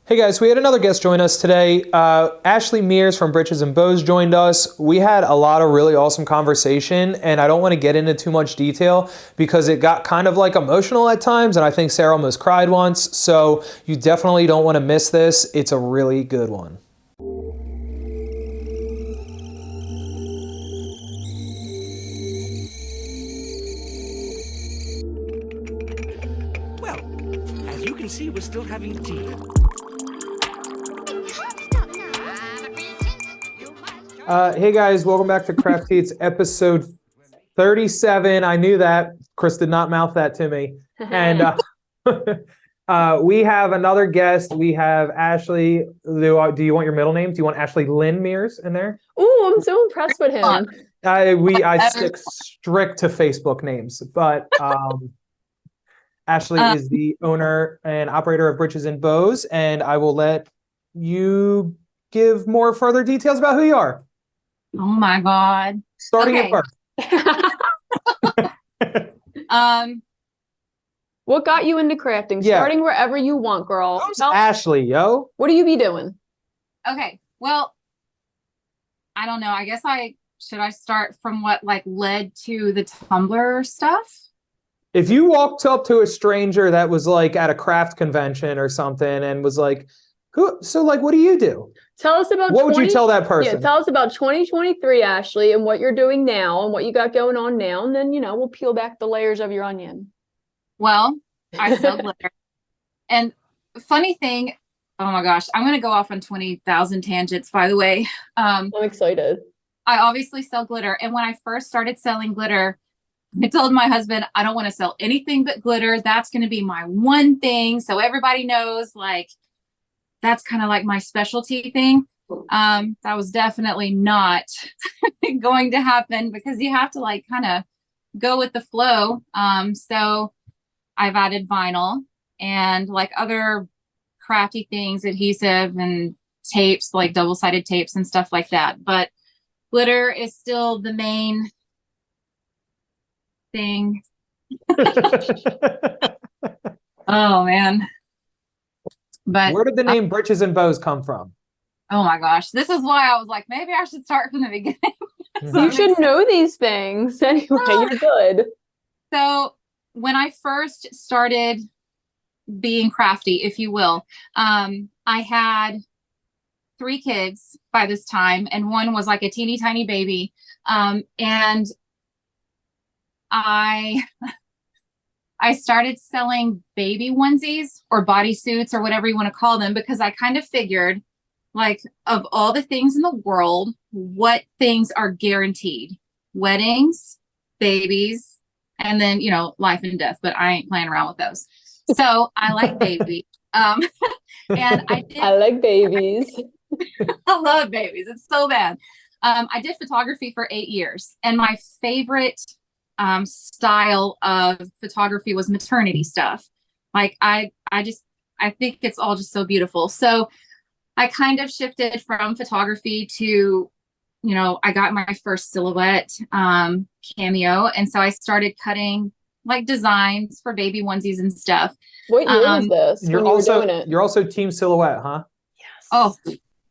Hey guys, we had another guest join us today. Ashleigh Meers from Britches and Bows joined us. We had a lot of really awesome conversation, and I don't want to get into too much detail because it got kind of like emotional at times, and I think Sara almost cried once. So you definitely don't want to miss this. It's a really good one. Well, as you can see, we're still having tea. Hey guys, welcome back to Craft Tea. It's episode 37. I knew that. Chris did not mouth that to me. And we have another guest. We have Ashleigh. Do you want your middle name? Do you want Ashleigh Meers in there? Oh, I'm so impressed with him. I stick strict to Facebook names, but Ashleigh is the owner and operator of Britches and Bows, and I will let you give more further details about who you are. Oh my God. Starting at birth. What got you into crafting? Yeah. Starting wherever you want, girl. Who's Ashleigh, yo? What do you be doing? Okay. Well, I don't know. I guess should I start from what led to the Tumbler stuff? If you walked up to a stranger that was at a craft convention or something and was like, what do you do? Tell us about what would you tell that person? Yeah, tell us about 2023, Ashleigh, and what you're doing now and what you got going on now. And then, we'll peel back the layers of your onion. Well, I sell glitter. And funny thing, oh my gosh, I'm going to go off on 20,000 tangents, by the way. I'm excited. I obviously sell glitter. And when I first started selling glitter, I told my husband, I don't want to sell anything but glitter. That's going to be my one thing. So everybody knows, that's kind of my specialty thing. That was definitely not going to happen because you have to kind of go with the flow. So I've added vinyl and other crafty things, adhesive and tapes, double-sided tapes and stuff like that. But glitter is still the main thing. Oh man. But where did the name Britches and Bows come from? Oh my gosh. This is why I was like, maybe I should start from the beginning. So you should know these things. Anyway, you're good. So when I first started being crafty, if you will, I had 3 kids by this time, and one was a teeny tiny baby. And I started selling baby onesies or bodysuits or whatever you want to call them, because I kind of figured, of all the things in the world, what things are guaranteed? Weddings, babies, and then, life and death, but I ain't playing around with those. So I like babies. And I like babies. I love babies. It's so bad. I did photography for 8 years, and my favorite style of photography was maternity stuff. I think it's all just so beautiful. So I kind of shifted from photography to, I got my first silhouette cameo. And so I started cutting designs for baby onesies and stuff. What year was this? You're also Team Silhouette, huh? Yes. Oh,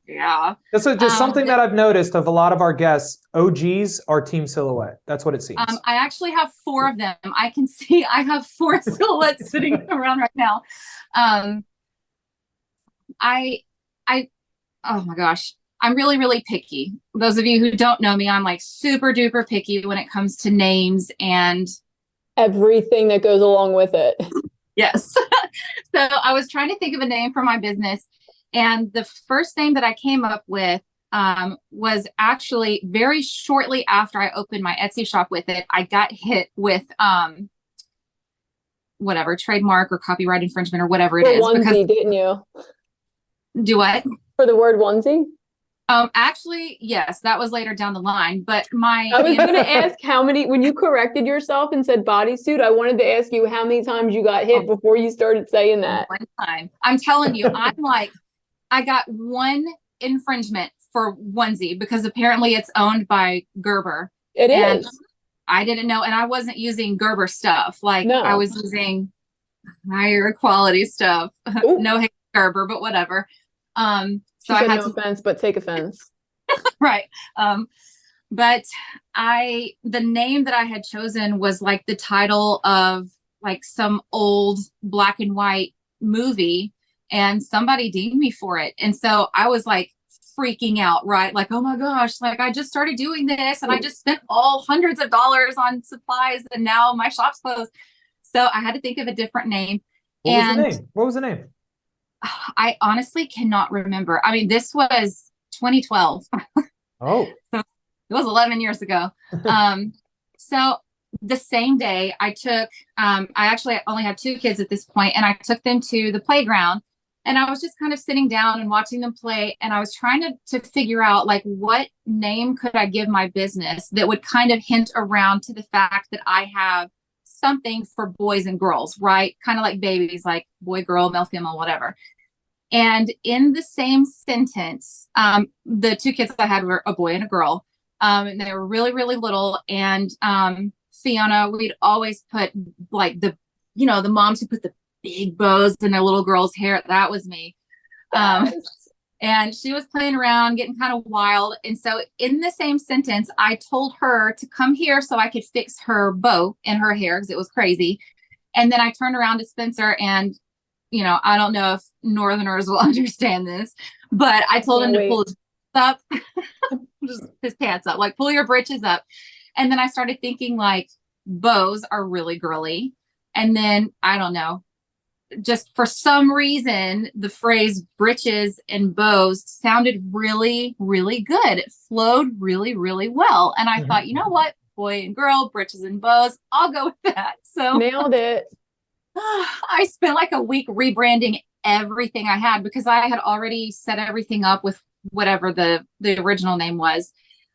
yeah. That's just something that I've noticed of a lot of our guests. OGs are Team Silhouette. That's what it seems. I actually have 4 of them. I can see I have 4 silhouettes sitting around right now. Oh my gosh, I'm really, really picky. Those of you who don't know me, I'm super duper picky when it comes to names and everything that goes along with it. Yes. So I was trying to think of a name for my business, and the first name that I came up with was actually very shortly after I opened my Etsy shop with it. I got hit with whatever trademark or copyright infringement or whatever it is. Onesie, didn't you? Do what? For the word onesie? Actually, yes, that was later down the line. But I was going to ask when you corrected yourself and said bodysuit, I wanted to ask you how many times you got hit before you started saying that. One time. I'm telling you, I got 1 infringement for onesie because apparently it's owned by Gerber. It is. I didn't know, and I wasn't using Gerber stuff. No. I was using higher quality stuff. No Gerber, but whatever. She So I said had no to, offense, but take offense. right. But the name that I had chosen was like the title of like some old black and white movie, and somebody deemed me for it. And so I was like freaking out, right? Like, oh my gosh, like I just started doing this and I just spent all hundreds of dollars on supplies and now my shop's closed. So I had to think of a different name. What was the name? What was the name? I honestly cannot remember. I mean, this was 2012. Oh. So it was 11 years ago. So the same day I took, I actually only had 2 kids at this point, and I took them to the playground, and I was just kind of sitting down and watching them play. And I was trying to figure out like, what name could I give my business that would kind of hint around to the fact that I have something for boys and girls, right? Kind of like babies, like boy, girl, male, female, whatever. And in the same sentence, the 2 kids I had were a boy and a girl. And they were really, really little. And Fiona, we'd always put like the moms who put the big bows in their little girl's hair. That was me. And she was playing around, getting kind of wild. And so in the same sentence, I told her to come here so I could fix her bow in her hair because it was crazy. And then I turned around to Spencer, and I don't know if Northerners will understand this, but I told him to pull his up, just his pants up, like pull your britches up. And then I started thinking like bows are really girly. And then I don't know, just for some reason, the phrase britches and bows sounded really, really good. It flowed really, really well. And I thought, you know what, boy and girl, britches and bows, I'll go with that. So Nailed it. I spent like a week rebranding everything I had because I had already set everything up with whatever the original name was.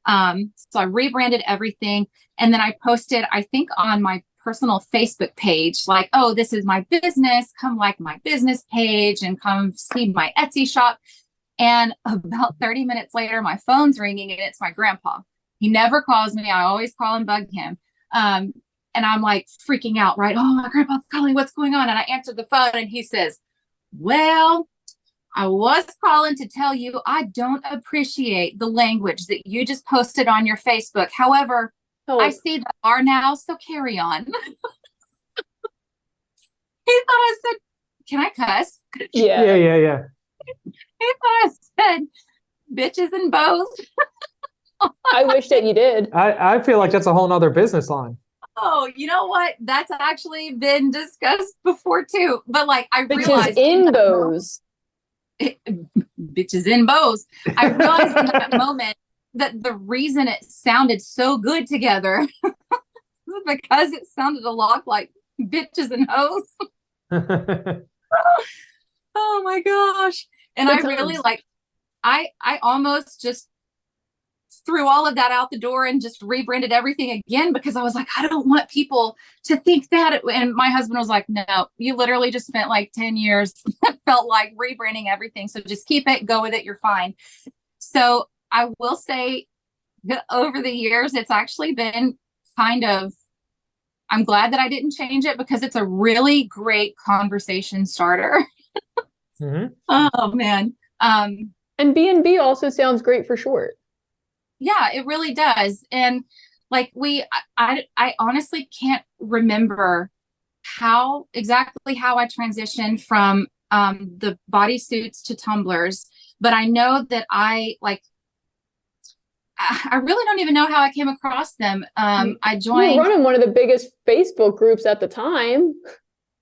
So I rebranded everything, and then I posted, I think, on my personal Facebook page, like, oh, this is my business. Come like my business page and come see my Etsy shop. And about 30 minutes later, my phone's ringing, and it's my grandpa. He never calls me. I always call and bug him. And I'm like freaking out, right? Oh, my grandpa's calling. What's going on? And I answered the phone, and he says, well, I was calling to tell you I don't appreciate the language that you just posted on your Facebook. However, I see the R now, so carry on. He thought I said, can I cuss? Yeah. He thought I said bitches and bows. I wish that you did. I feel like that's a whole nother business line. Oh, you know what? That's actually been discussed before too. But like I realized in bows. Bitches in bows. I realized in that moment that the reason it sounded so good together was because it sounded a lot like bitches and hoes. Oh my gosh. And I really like, I almost just threw all of that out the door and just rebranded everything again because I was like, I don't want people to think that. And my husband was like, no, you literally just spent like 10 years, felt like rebranding everything. So just keep it, go with it. You're fine. So I will say that over the years, it's actually been kind of, I'm glad that I didn't change it because it's a really great conversation starter. Oh man. And BnB also sounds great for short. Yeah, it really does. And like I honestly can't remember exactly how I transitioned from the bodysuits to tumblers, but I know that I really don't even know how I came across them. I joined. You were running one of the biggest Facebook groups at the time.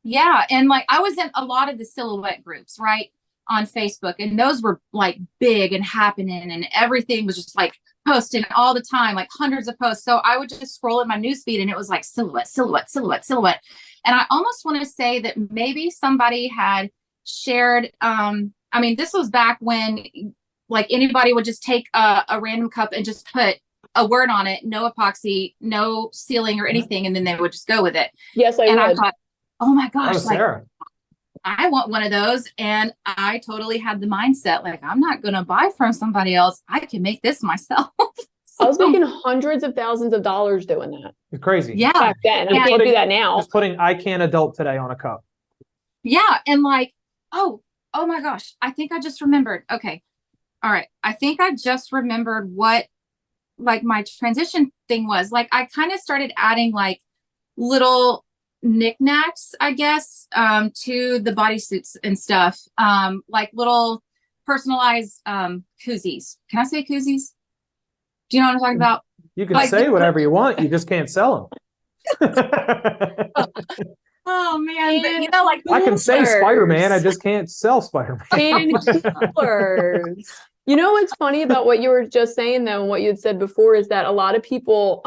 Yeah, and like I was in a lot of the silhouette groups, right, on Facebook, and those were like big and happening, and everything was just like posting all the time, like hundreds of posts. So I would just scroll in my newsfeed and it was like silhouette, silhouette, silhouette, silhouette. And I almost want to say that maybe somebody had shared, I mean, this was back when like anybody would just take a random cup and just put a word on it, no epoxy, no sealing or anything, and then they would just go with it. Yes, I and would. I thought, oh my gosh, like Sara. I want one of those. And I totally had the mindset, like, I'm not going to buy from somebody else. I can make this myself. I was making hundreds of thousands of dollars doing that. It's crazy. Yeah. Back then. I can't do that now. Just putting I can adult today on a cup. Yeah. And like, oh, Oh my gosh. I think I just remembered. Okay. All right. I think I just remembered what like my transition thing was. Like I kind of started adding like little knickknacks, I guess, to the bodysuits and stuff. Like little personalized koozies. Can I say koozies? Do you know what I'm talking about? You can Like, say whatever you want, you just can't sell them. oh man, but you know, like I can say Tumblers. Spider-Man, I just can't sell Spider-Man. Tumblers. You know what's funny about what you were just saying though, and what you had said before is that a lot of people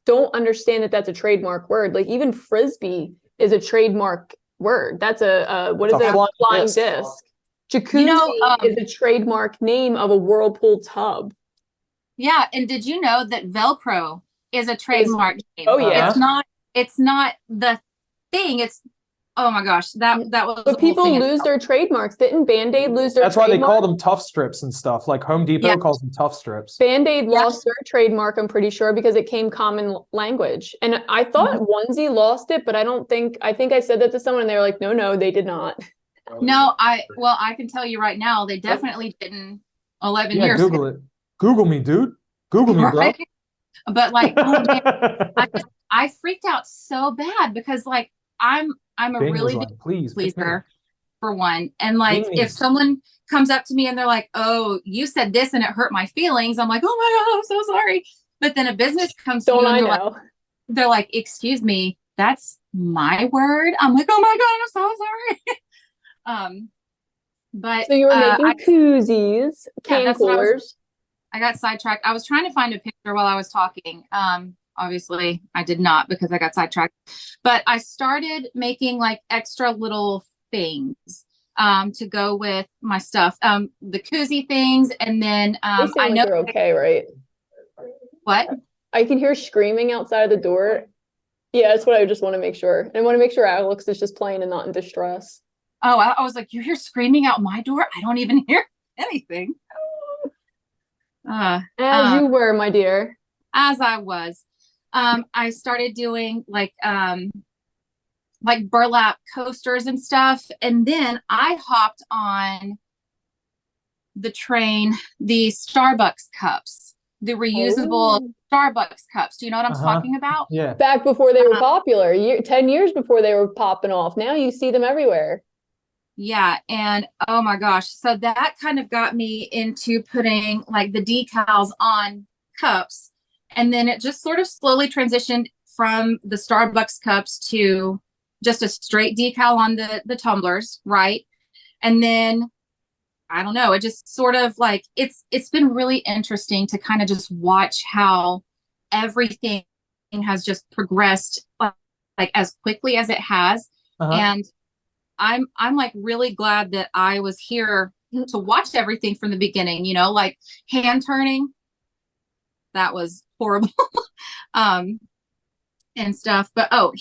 don't understand that that's a trademark word. Like even frisbee is a trademark word. That's a what It's is a it? flying Flying disc. disc. Jacuzzi You know, is a trademark name of a whirlpool tub. yeah, and did you know that Velcro is a trademark name? Oh yeah. It's not the thing. It's oh my gosh, that was a But whole people thing lose their trademarks. Didn't Band-Aid lose their That's why they call trademark? them tough strips and stuff. Like Home Depot Yeah. calls them tough strips. Band-Aid Yeah. lost their trademark, I'm pretty sure, because it came common language. And I thought Onesie lost it, but I think I said that to someone and they were like, no, they did not. No, I can tell you right now, they definitely didn't 11 Yeah, years Google ago. it. Google me, dude. Google me, bro. Right? But like, oh man, I freaked out so bad because like I'm a Bing really was big like, please pick me. pleaser for one. And like Bing if means- someone comes up to me and they're like, "Oh, you said this and it hurt my feelings." I'm like, "Oh my God, I'm so sorry." But then a business comes to Don't you and I they're like, know? "Excuse me, that's my word." I'm like, "Oh my God, I'm so sorry." But So you were making koozies, can that's what I was- coolers. I got sidetracked. I was trying to find a picture while I was talking. Obviously I did not because I got sidetracked, but I started making like extra little things, to go with my stuff. The koozie things. And then, They I sound know like they're okay, right? what, I can hear screaming outside of the door. Yeah, that's what I just want to make sure. And I want to make sure Alex is just playing and not in distress. oh, I was like, you hear screaming out my door? I don't even hear anything. As you were, my dear. As I was, I started doing like burlap coasters and stuff. And then I hopped on the train, the Starbucks cups, the reusable Oh. Starbucks cups. Do you know what I'm Uh-huh. talking about? Yeah. Back before they were popular, 10 years before they were popping off. Now you see them everywhere. Yeah. And oh my gosh. So that kind of got me into putting like the decals on cups. And then it just sort of slowly transitioned from the Starbucks cups to just a straight decal on the tumblers, right? And then I don't know, it just sort of like it's been really interesting to kind of just watch how everything has just progressed like as quickly as it has. Uh-huh. And I'm like really glad that I was here to watch everything from the beginning, you know, like hand turning. That was horrible. And stuff. But oh,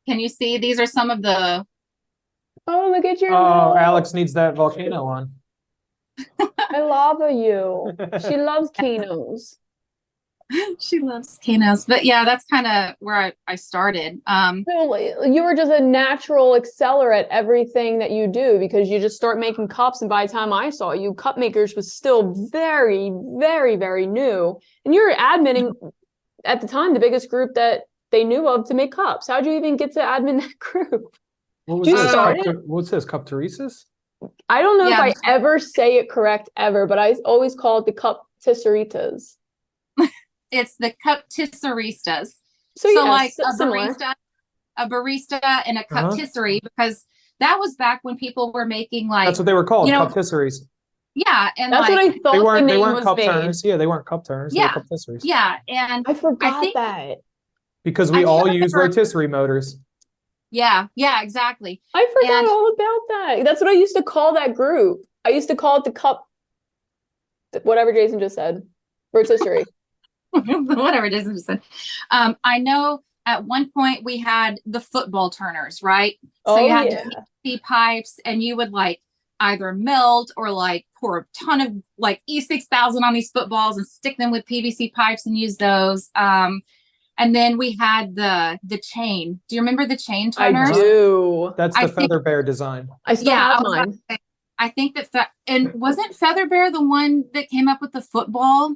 can you see these are some of the Oh, look at your Oh, little- Alex needs that volcano on. I love you. She loves Kanos. she loves Kanos. But yeah, that's kind of where I started. So you were just a natural exceller at everything that you do because you just start making cups. And by the time I saw you, Cup Makers was still very, very, very new. And you were adminning at the time the biggest group that they knew of to make cups. How'd you even get to admin that group? What was You this? started? What's this? Cupteresis? I don't know Yeah. if I ever say it correct ever, but I always call it the Cup Tisseritas. It's the cup tisseristas. So, So yes, like similar. a barista and a cup Uh-huh. tisserie, because that was back when people were making like, That's what they were called, you know, cuptisseries. yeah. And That's like, what I thought They the weren't name was cup made. turners. Yeah, they weren't cup turners. They Yeah. were cuptisseries. yeah. And I forgot think- that. Because I we all can't use remember- rotisserie motors. yeah, exactly. I forgot And- all about that. That's what I used to call that group. I used to call it the cup, whatever Jason just said, rotisserie. Whatever it is. I know at one point we had the football turners, right? So Oh, you had yeah. PVC pipes and you would like either melt or like pour a ton of like E6000 on these footballs and stick them with PVC pipes and use those. And then we had the chain. Do you remember the chain I turners? do. That's the I think- Feather Bear design. I still Yeah, have I was about mine. to say, I think that and wasn't Feather Bear the one that came up with the football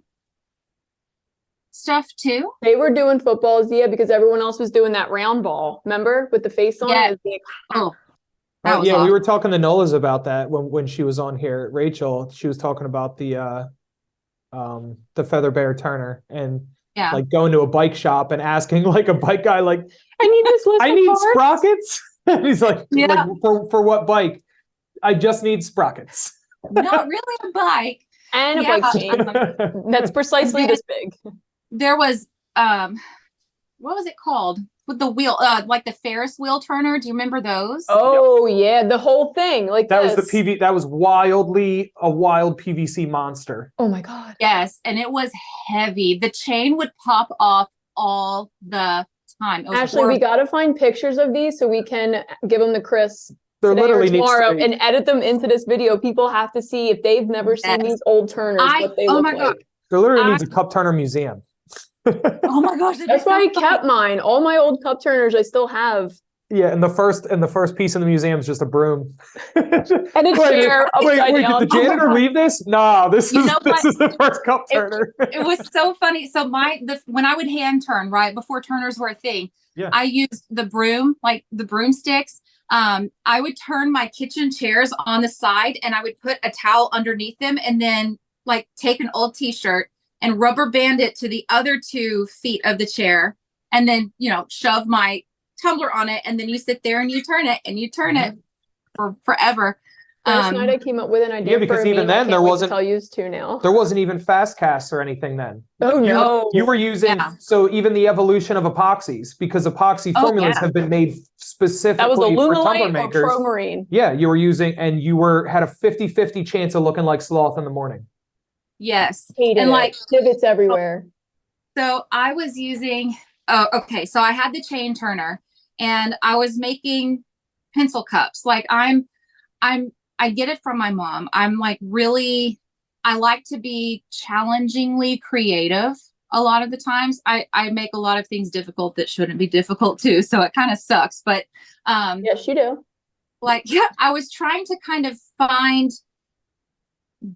stuff too? They were doing footballs, yeah, because everyone else was doing that round ball. Remember, with the face on Yeah. it? It was like, Oh, that was Yeah, we awesome. were talking to Nola's about that when she was on here. Rachel, she was talking about the Feather Bear Turner and Yeah. like going to a bike shop and asking like a bike guy like, I need this list I of need parts. sprockets. And he's like, Yeah. like for what bike? I just need sprockets. Not really a bike. And a Yeah. bike chain. That's precisely then- this big. There was what was it called? With the wheel, like the Ferris wheel turner. Do you remember those? Oh yeah, the whole thing, like That was this. the PV. That was wildly a wild PVC monster. Oh my god. Yes, and it was heavy. The chain would pop off all the time. It was Ashley, we horrible. gotta find pictures of these so we can give them to Chris There today or literally needs tomorrow to be. and edit them into this video. People have to see if they've never seen Yes. these old Turners, what they oh look my God. like. There literally I- needs a Cup Turner museum. Oh my gosh, it'd be That's why I so kept mine. All my old Cup Turners I still have. Yeah, and the first piece in the museum is just a broom. And a chair Wait, upside did down. the janitor leave this? Nah, this You is know this what? is the first Cup It- Turner. It was so funny. So when I would hand turn, right before turners were a thing, Yeah. I used the broom, like the broomsticks. I would turn my kitchen chairs on the side and I would put a towel underneath them and then like take an old t-shirt and rubber band it to the other 2 feet of the chair and then, shove my tumbler on it. And then you sit there and you turn it and you turn it for forever. Last night I came up with an idea Yeah, because for a even meme. I then can't there wait to wasn't- tell yous to now. There wasn't even fast casts or anything then. Oh no. You were using Yeah. so even the evolution of epoxies because epoxy Oh, formulas yeah. have been made specifically That was for tumbler Lunalite or makers. Pro-Marine. Yeah, you were using and you had a 50-50 chance of looking like sloth in the morning. Yes. Hated And it. like, Divots everywhere. so I was using, okay. So I had the chain turner and I was making pencil cups. Like I get it from my mom. I'm like I like to be challengingly creative a lot of the times. I make a lot of things difficult that shouldn't be difficult too. So it kind of sucks, but, Yes, you do. like, I was trying to kind of find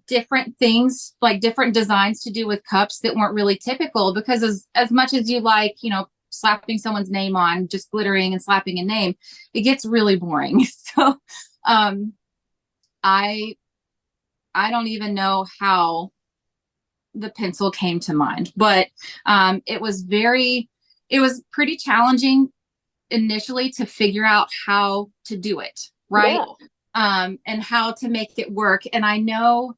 different things, like different designs to do with cups that weren't really typical because as much as you like, slapping someone's name on, just glittering and slapping a name, it gets really boring. So, I don't even know how the pencil came to mind, but it was pretty challenging initially to figure out how to do it, right? Yeah. And how to make it work. And I know,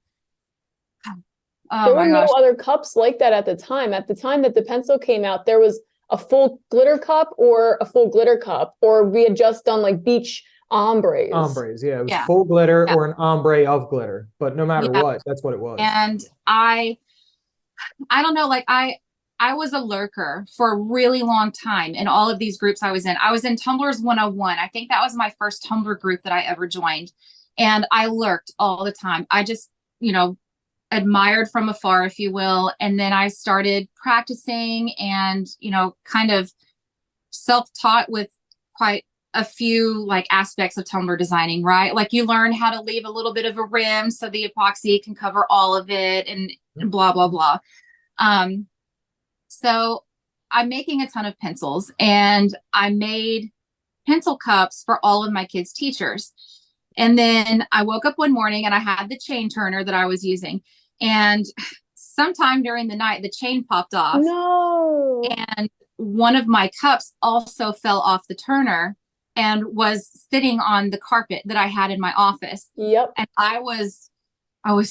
oh There my were no gosh, other cups like that at the time. At the time that the pencil came out, there was a full glitter cup or a full glitter cup, or we had just done like beach ombres. Ombres, yeah, it was Yeah. full glitter Yeah. or an ombre of glitter, but no matter Yeah. what, that's what it was. and I don't know, like I was a lurker for a really long time in all of these groups I was in. I was in Tumblers 101. I think that was my first Tumblr group that I ever joined. And I lurked all the time. I just, admired from afar, if you will. And then I started practicing and, kind of self-taught with quite a few like aspects of tumbler designing, right? Like you learn how to leave a little bit of a rim so the epoxy can cover all of it and blah, blah, blah. So I'm making a ton of pencils and I made pencil cups for all of my kids' teachers. And then I woke up one morning and I had the chain turner that I was using. And sometime during the night, the chain popped off. No. And one of my cups also fell off the turner and was sitting on the carpet that I had in my office. Yep. And I was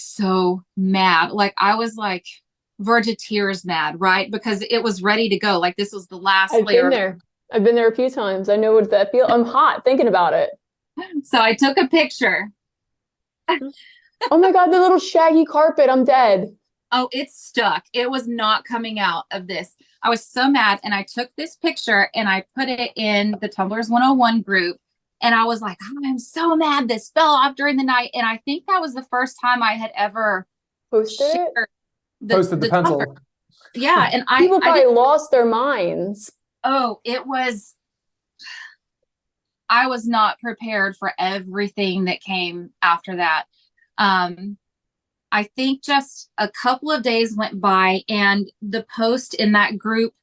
so mad. Like I was like verge of tears mad, right? Because it was ready to go. Like this was the last I've layer. been there. I've been there a few times. I know what that feels. I'm hot thinking about it. So I took a picture. Oh my God, the little shaggy carpet. I'm dead. Oh, it's stuck. It was not coming out of this. I was so mad. And I took this picture and I put it in the Tumblers 101 group. And I was like, oh, I'm so mad this fell off during the night. And I think that was the first time I had ever Posted it? shared Posted the pencil. Tumblr. yeah. And People I probably didn't, lost their minds. oh, I was not prepared for everything that came after that. I think just a couple of days went by and the post in that group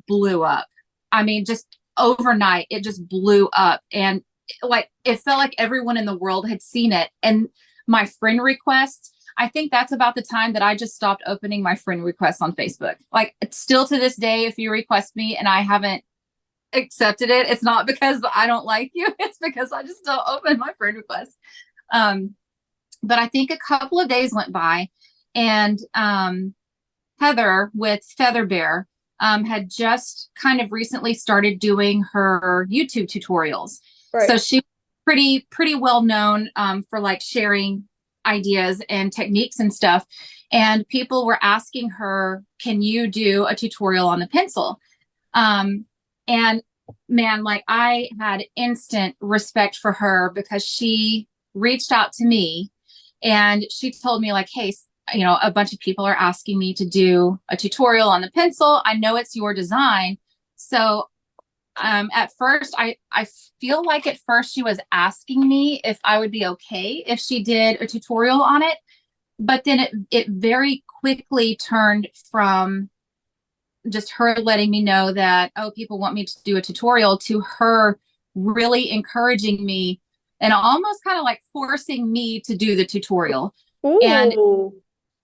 blew up. I mean, just overnight, it just blew up. And like, it felt like everyone in the world had seen it. And my friend requests, I think that's about the time that I just stopped opening my friend requests on Facebook. Like, still to this day, if you request me and I haven't accepted it, it's not because I don't like you. It's because I just don't open my friend requests. But I think a couple of days went by and Heather with Feather Bear had just kind of recently started doing her YouTube tutorials. Right. So she pretty well known for like sharing ideas and techniques and stuff. And people were asking her, can you do a tutorial on the pencil? And man, like I had instant respect for her because she reached out to me and she told me like, hey, you know, a bunch of people are asking me to do a tutorial on the pencil. I know it's your design. So at first, I feel like at first she was asking me if I would be okay if she did a tutorial on it. But then it very quickly turned from just her letting me know that, oh, people want me to do a tutorial to her really encouraging me and almost kind of like forcing me to do the tutorial. Ooh. And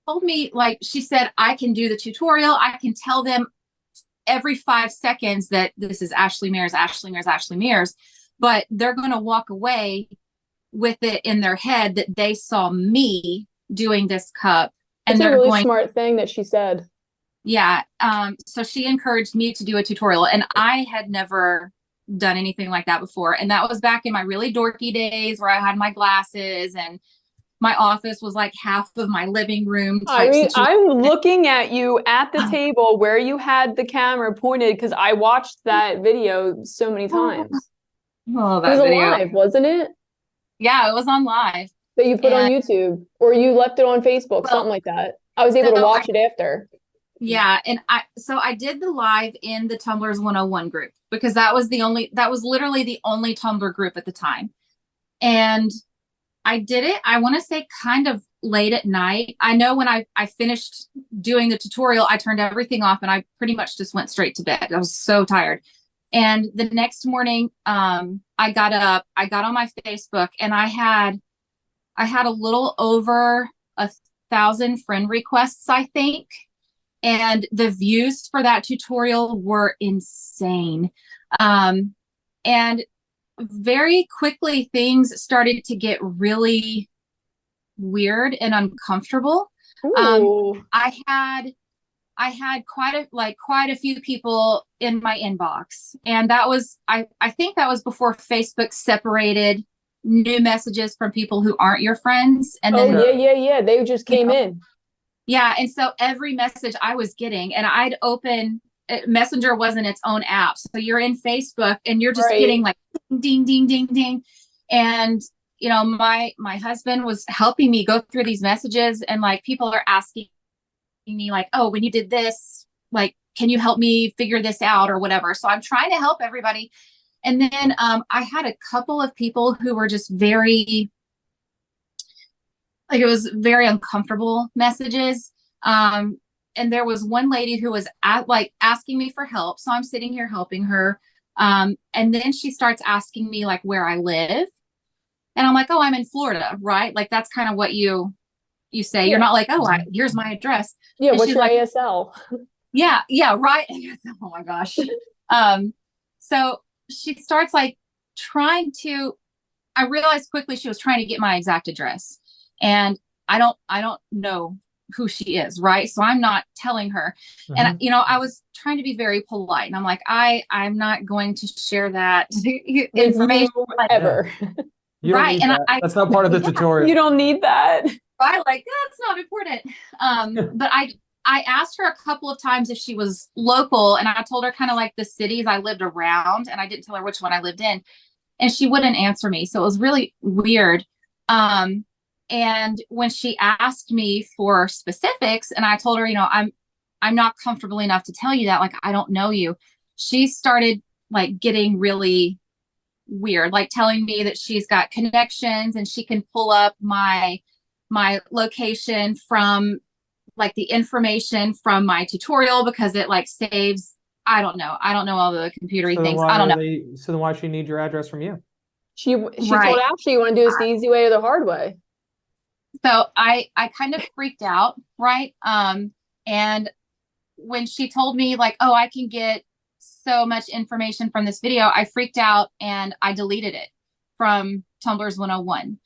told me, like, she said, I can do the tutorial. I can tell them every 5 seconds that this is Ashleigh Meers, Ashleigh Meers, Ashleigh Meers, but they're going to walk away with it in their head that they saw me doing this cup. And That's a they're really going, smart thing that she said. yeah. So she encouraged me to do a tutorial and I had never done anything like that before. And that was back in my really dorky days where I had my glasses and my office was like half of my living room type situation. I'm looking at you at the table where you had the camera pointed because I watched that video so many times. Oh, It that was video. live, wasn't it? Yeah, it was on live. That you put on YouTube or you left it on Facebook, Well, something like that. I was able to watch it after. Yeah, and I did the live in the Tumblers 101 group because that was literally the only Tumblr group at the time. And I did it, I want to say kind of late at night. I know when I finished doing the tutorial, I turned everything off and I pretty much just went straight to bed. I was so tired. And the next morning, I got up, I got on my Facebook and I had a little over 1,000 friend requests, I think. And the views for that tutorial were insane. And very quickly thing started to get really weird and uncomfortable. I had quite a few people in my inbox, and that was I think that was before Facebook separated new messages from people who aren't your friends. And then yeah, they just came in. Yeah, and so every message I was getting, and I'd open Messenger wasn't its own app. So you're in Facebook and you're just getting like ding, ding, ding, ding. And, you know, my husband was helping me go through these messages and like people are asking me like, oh, when you did this, like, can you help me figure this out or whatever? So I'm trying to help everybody. And then I had a couple of people who were just very, like, it was very uncomfortable messages. And there was one lady who was asking me for help. So I'm sitting here helping her. And then she starts asking me like where I live. And I'm like, oh, I'm in Florida, right? Like, that's kind of what you say. You're not like, oh, here's my address. Yeah, and what's your ASL? Yeah, right. Oh my gosh. So she starts like I realized quickly she was trying to get my exact address. And I don't know who she is, right? So I'm not telling her. Mm-hmm. And you know, I was trying to be very polite, and I'm like, I'm not going to share that information ever. Right. And that's not part of the tutorial. You don't need that. Right. Like, that's not important. But I asked her a couple of times if she was local, and I told her kind of like the cities I lived around, and I didn't tell her which one I lived in, and she wouldn't answer me. So it was really weird. And when she asked me for specifics, and I told her, you know, I'm not comfortable enough to tell you that, like, I don't know you. She started like getting really weird, like telling me that she's got connections and she can pull up my location from like the information from my tutorial because it like saves. I don't know all the computery So then things. I don't know. so then why she need your address from you? She Right. told Ashley, you want to do this the easy way or the hard way? So I kind of freaked out, right? And when she told me like, oh, I can get so much information from this video, I freaked out and I deleted it from Tumblers 101.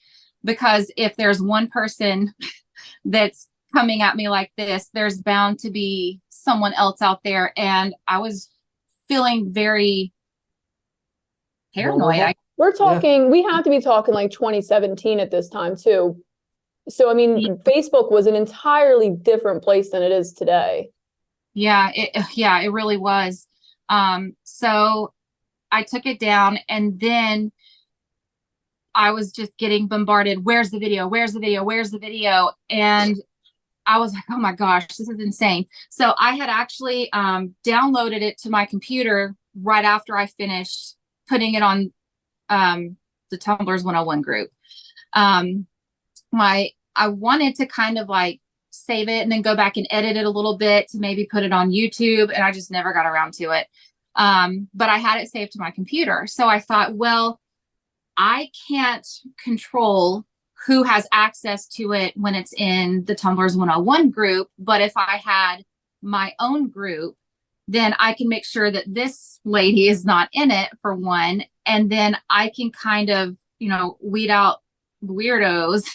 Because if there's one person that's coming at me like this, there's bound to be someone else out there. And I was feeling very paranoid. We're talking, we have to be talking like 2017 at this time too. So, I mean, Facebook was an entirely different place than it is today. Yeah, it really was. So I took it down and then I was just getting bombarded. Where's the video? Where's the video? Where's the video? And I was like, oh my gosh, this is insane. So I had actually downloaded it to my computer right after I finished putting it on the Tumblers 101 group. I wanted to kind of like save it and then go back and edit it a little bit to maybe put it on YouTube. And I just never got around to it. But I had it saved to my computer. So I thought, well, I can't control who has access to it when it's in the Tumblers 101 group. But if I had my own group, then I can make sure that this lady is not in it for one. And then I can kind of, weed out weirdos.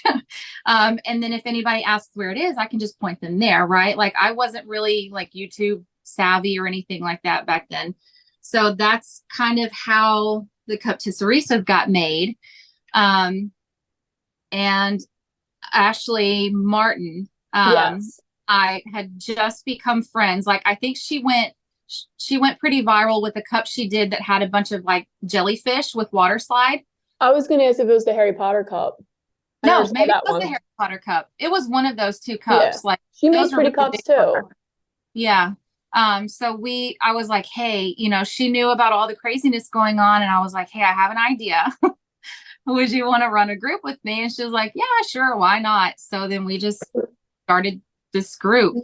And then if anybody asks where it is, I can just point them there, right? Like I wasn't really like YouTube savvy or anything like that back then. So that's kind of how the Cup-Tisserisa got made. And Ashleigh Martin, Yes. I had just become friends. Like I think she went pretty viral with a cup she did that had a bunch of like jellyfish with water slide. I was going to ask if it was the Harry Potter cup. No, maybe it was the Harry Potter cup. It was one of those two cups. Yeah. Like she made pretty cups too. Yeah. So I was like, hey, she knew about all the craziness going on. And I was like, hey, I have an idea. Would you want to run a group with me? And she was like, yeah, sure. Why not? So then we just started this group.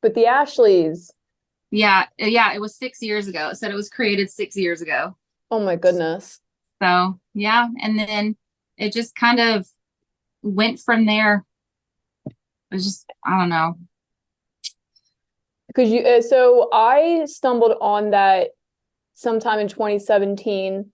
But the Ashleighs. Yeah. It was 6 years ago. It said it was created 6 years ago. Oh my goodness. So yeah. And then it just kind of went from there. It was just, I don't know. Because so I stumbled on that sometime in 2017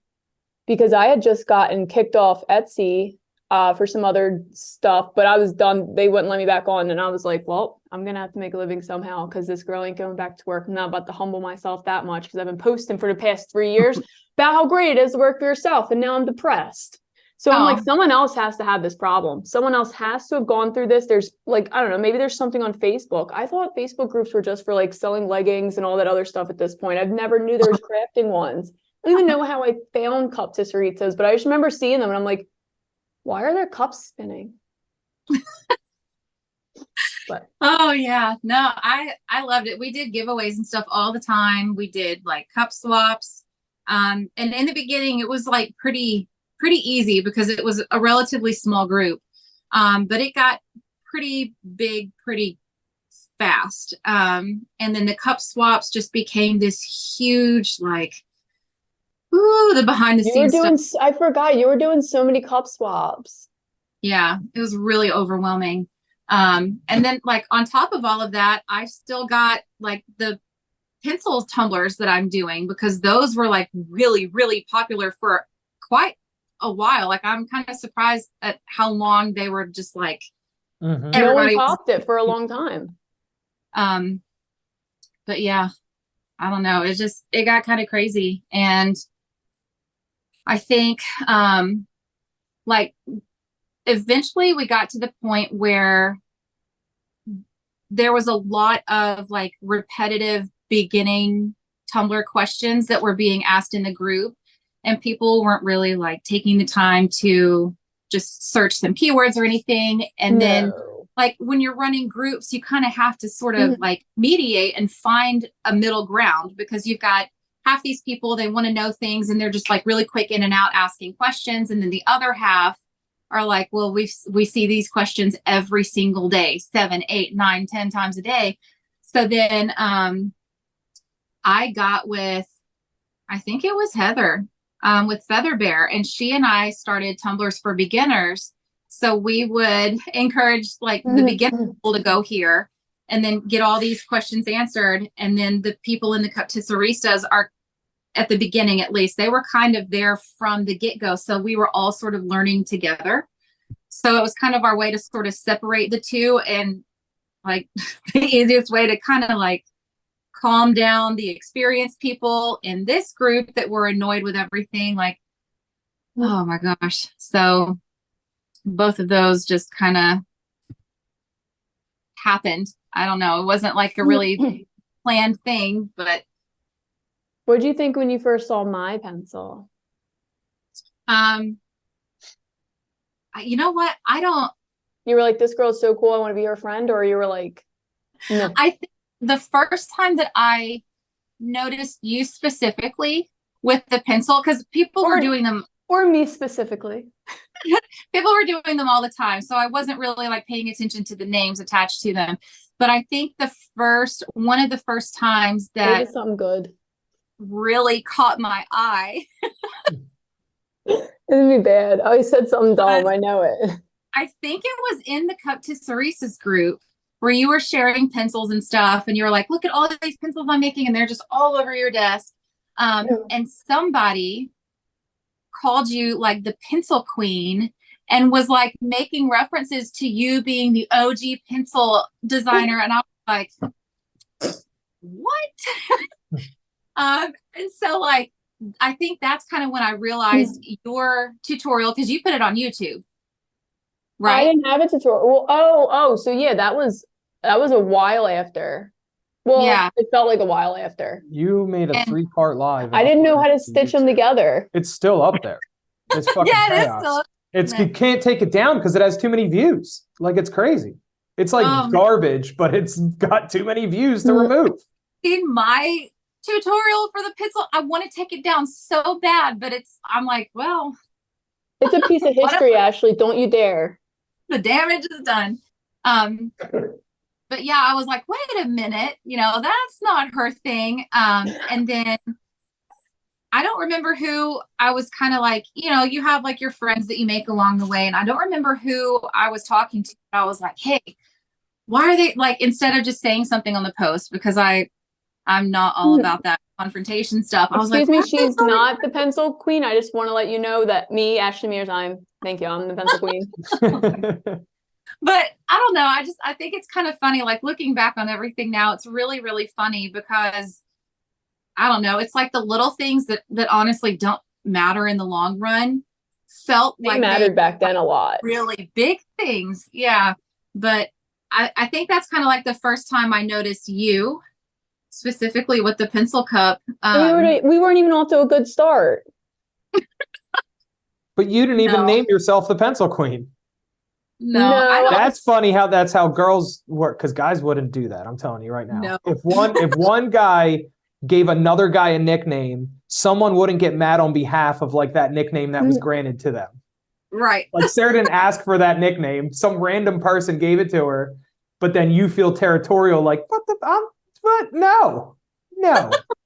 because I had just gotten kicked off Etsy for some other stuff, but I was done. They wouldn't let me back on. And I was like, well, I'm going to have to make a living somehow because this girl ain't going back to work. I'm not about to humble myself that much because I've been posting for the past 3 years about how great it is to work for yourself. And now I'm depressed. So I'm like, someone else has to have this problem. Someone else has to have gone through this. There's like, I don't know, maybe there's something on Facebook. I thought Facebook groups were just for like selling leggings and all that other stuff at this point. I've never knew there was crafting ones. I don't even know how I found Cup-Tisseritas, but I just remember seeing them and I'm like, why are there cups spinning? But oh yeah, no, I loved it. We did giveaways and stuff all the time. We did like cup swaps. And in the beginning it was like pretty easy because it was a relatively small group. But it got pretty big pretty fast. And then the cup swaps just became this huge, like, ooh, the behind the scenes stuff. I forgot you were doing so many cup swaps. Yeah, it was really overwhelming. And then like on top of all of that, I still got like the pencil tumblers that I'm doing because those were like really, really popular for quite a while. Like I'm kind of surprised at how long they were just like everybody popped it for a long time. But yeah, I don't know. It got kind of crazy. And I think like eventually we got to the point where there was a lot of like repetitive beginning Tumblr questions that were being asked in the group. And people weren't really like taking the time to just search some keywords or anything. And then like when you're running groups, you kind of have to sort of like mediate and find a middle ground, because you've got half these people, they want to know things and they're just like really quick in and out asking questions. And then the other half are like, well, we see these questions every single day, 7, 8, 9, 10 times a day. So then I got with, I think it was Heather with Feather Bear, and she and I started Tumblers for Beginners. So we would encourage like the beginner people to go here and then get all these questions answered. And then the people in the Cuptisseristas are, at the beginning at least, they were kind of there from the get-go. So we were all sort of learning together. So it was kind of our way to sort of separate the two, and like the easiest way to kind of like calm down the experienced people in this group that were annoyed with everything. Like, oh my gosh. So both of those just kind of happened. I don't know. It wasn't like a really planned thing, but. What did you think when you first saw my pencil? You know what? You were like, this girl's so cool, I want to be her friend, or you were like, no. I think the first time that I noticed you specifically with the pencil, because people were doing them. Or me specifically. People were doing them all the time. So I wasn't really like paying attention to the names attached to them. But I think one of the first times that something good really caught my eye. Isn't me bad. I said something dumb. I know it. I think it was in the Cuptisseristas group where you were sharing pencils and stuff. And you were like, look at all of these pencils I'm making. And they're just all over your desk. And somebody called you like the pencil queen and was like making references to you being the OG pencil designer. And I was like, what? And so like, I think that's kind of when I realized your tutorial, because you put it on YouTube, right? I didn't have a tutorial. Well, so yeah, that was a while after. Well, yeah, it felt like a while after. You made a 3-part live. I didn't know how to stitch them together. It's still up there. It's fucking chaos. It is still up there. You can't take it down because it has too many views. Like, it's crazy. It's like garbage, but it's got too many views to remove. In my tutorial for the pencil, I want to take it down so bad, but I'm like, well, it's a piece of history, Ashleigh. Don't you dare. The damage is done. But yeah, I was like, wait a minute, that's not her thing. And then I don't remember who I was kind of like, you have like your friends that you make along the way. And I don't remember who I was talking to. I was like, hey, why are they like, instead of just saying something on the post, because I'm not all about that confrontation stuff. I was like, excuse me, she's not the pencil queen. I just want to let you know that me, Ashleigh Meers, I'm the pencil queen. But I don't know. I think it's kind of funny, like looking back on everything now, it's really, really funny because I don't know. It's like the little things that honestly don't matter in the long run felt like mattered back then a lot. Really big things. Yeah. But I think that's kind of like the first time I noticed you specifically with the pencil cup. We weren't even off to a good start. But you didn't even name yourself the pencil queen. No. That's funny how that's how girls work, because guys wouldn't do that. I'm telling you right now. No. If one guy gave another guy a nickname, someone wouldn't get mad on behalf of like that nickname that was granted to them. Right. Like Sara didn't ask for that nickname. Some random person gave it to her, but then you feel territorial, like, but no.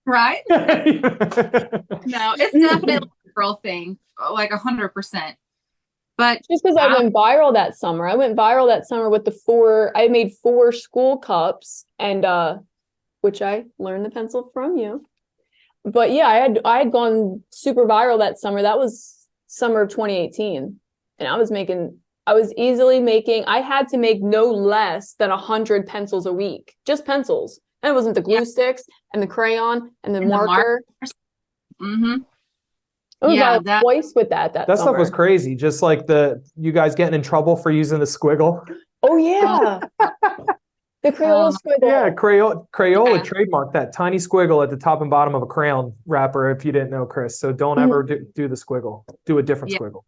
Right. No, it's definitely a girl thing, like 100%. But just because I went viral that summer. I went viral that summer with I made 4 school cups, and which I learned the pencil from you. But yeah, I had gone super viral that summer. That was summer of 2018. And I had to make no less than 100 pencils a week. Just pencils. And it wasn't the glue sticks and the crayon and the marker. Mm-hmm. I was twice with that summer. Stuff was crazy. Just like you guys getting in trouble for using the squiggle. Oh yeah. The Crayola squiggle. Yeah, Crayola trademarked that tiny squiggle at the top and bottom of a crayon wrapper, if you didn't know, Chris. So don't ever do the squiggle. Do a different squiggle.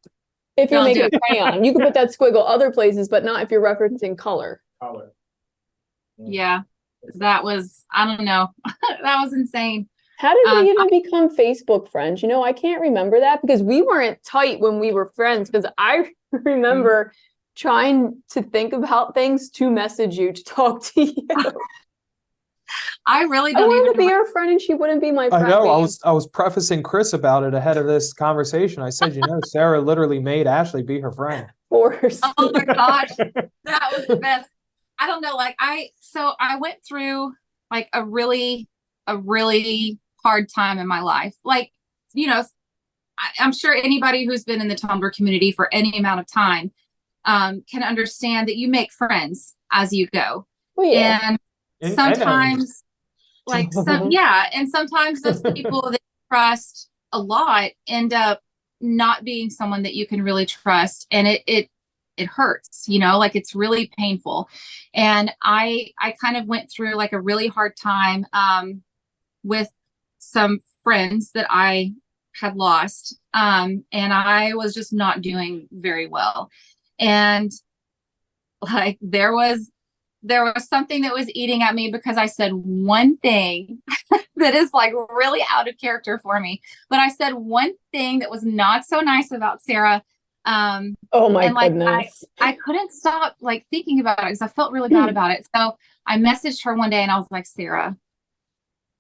If you're Don't do making a crayon, you can put that squiggle other places, but not if you're referencing color. Color. Yeah, that was, I don't know. That was insane. How did we even become Facebook friends? You know, I can't remember that because we weren't tight when we were friends, because I remember trying to think about things to message you, to talk to you. I really I don't wanted even to be her friend and she wouldn't be my friend. I know. I was prefacing Chris about it ahead of this conversation. I said, Sarah literally made Ashleigh be her friend. Force. Oh my gosh, that was the best. I don't know, like I went through like a really hard time in my life. Like, I'm sure anybody who's been in the Tumbler community for any amount of time can understand that you make friends as you go. Well, yeah. And sometimes and sometimes those people that you trust a lot end up not being someone that you can really trust, and it hurts, like it's really painful. And I kind of went through like a really hard time with some friends that I had lost, and I was just not doing very well. And like there was something that was eating at me because I said one thing that is like really out of character for me. But I said one thing that was not so nice about Sara. Oh my goodness. I couldn't stop like thinking about it because I felt really bad about it. So I messaged her one day and I was like, Sara,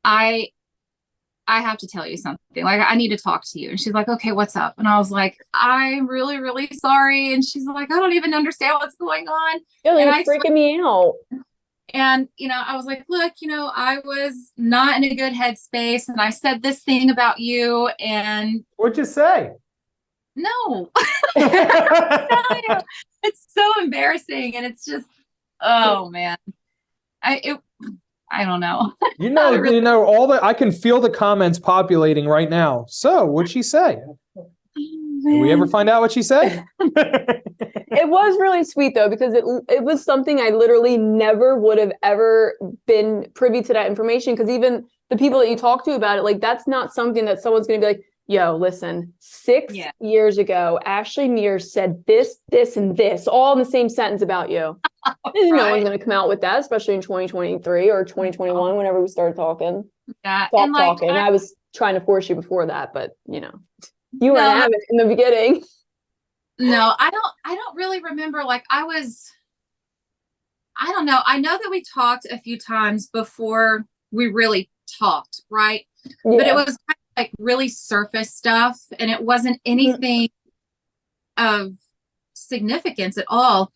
I have to tell you something. Like, I need to talk to you. And she's like, okay, what's up? And I was like, I'm really, really sorry. And she's like, I don't even understand what's going on. You're freaking me out. And, I was like, look, I was not in a good headspace. And I said this thing about you. And What'd you say? no, it's so embarrassing. And it's just, oh man, I don't know. I can feel the comments populating right now. So what'd she say? Did we ever find out what she said? It was really sweet though, because it was something I literally never would have ever been privy to that information. Because even the people that you talk to about it, like that's not something that someone's going to be like, yo, listen, 6 years ago, Ashleigh Meers said this, this, and this, all in the same sentence about you. No one's going to come out with that, especially in 2023 or 2021, whenever we started talking. Yeah. Talking. I was trying to force you before that, but you weren't having it in the beginning. No, I don't really remember. Like I don't know. I know that we talked a few times before we really talked, right? Yeah. But it was kind of like really surface stuff, and it wasn't anything of significance at all.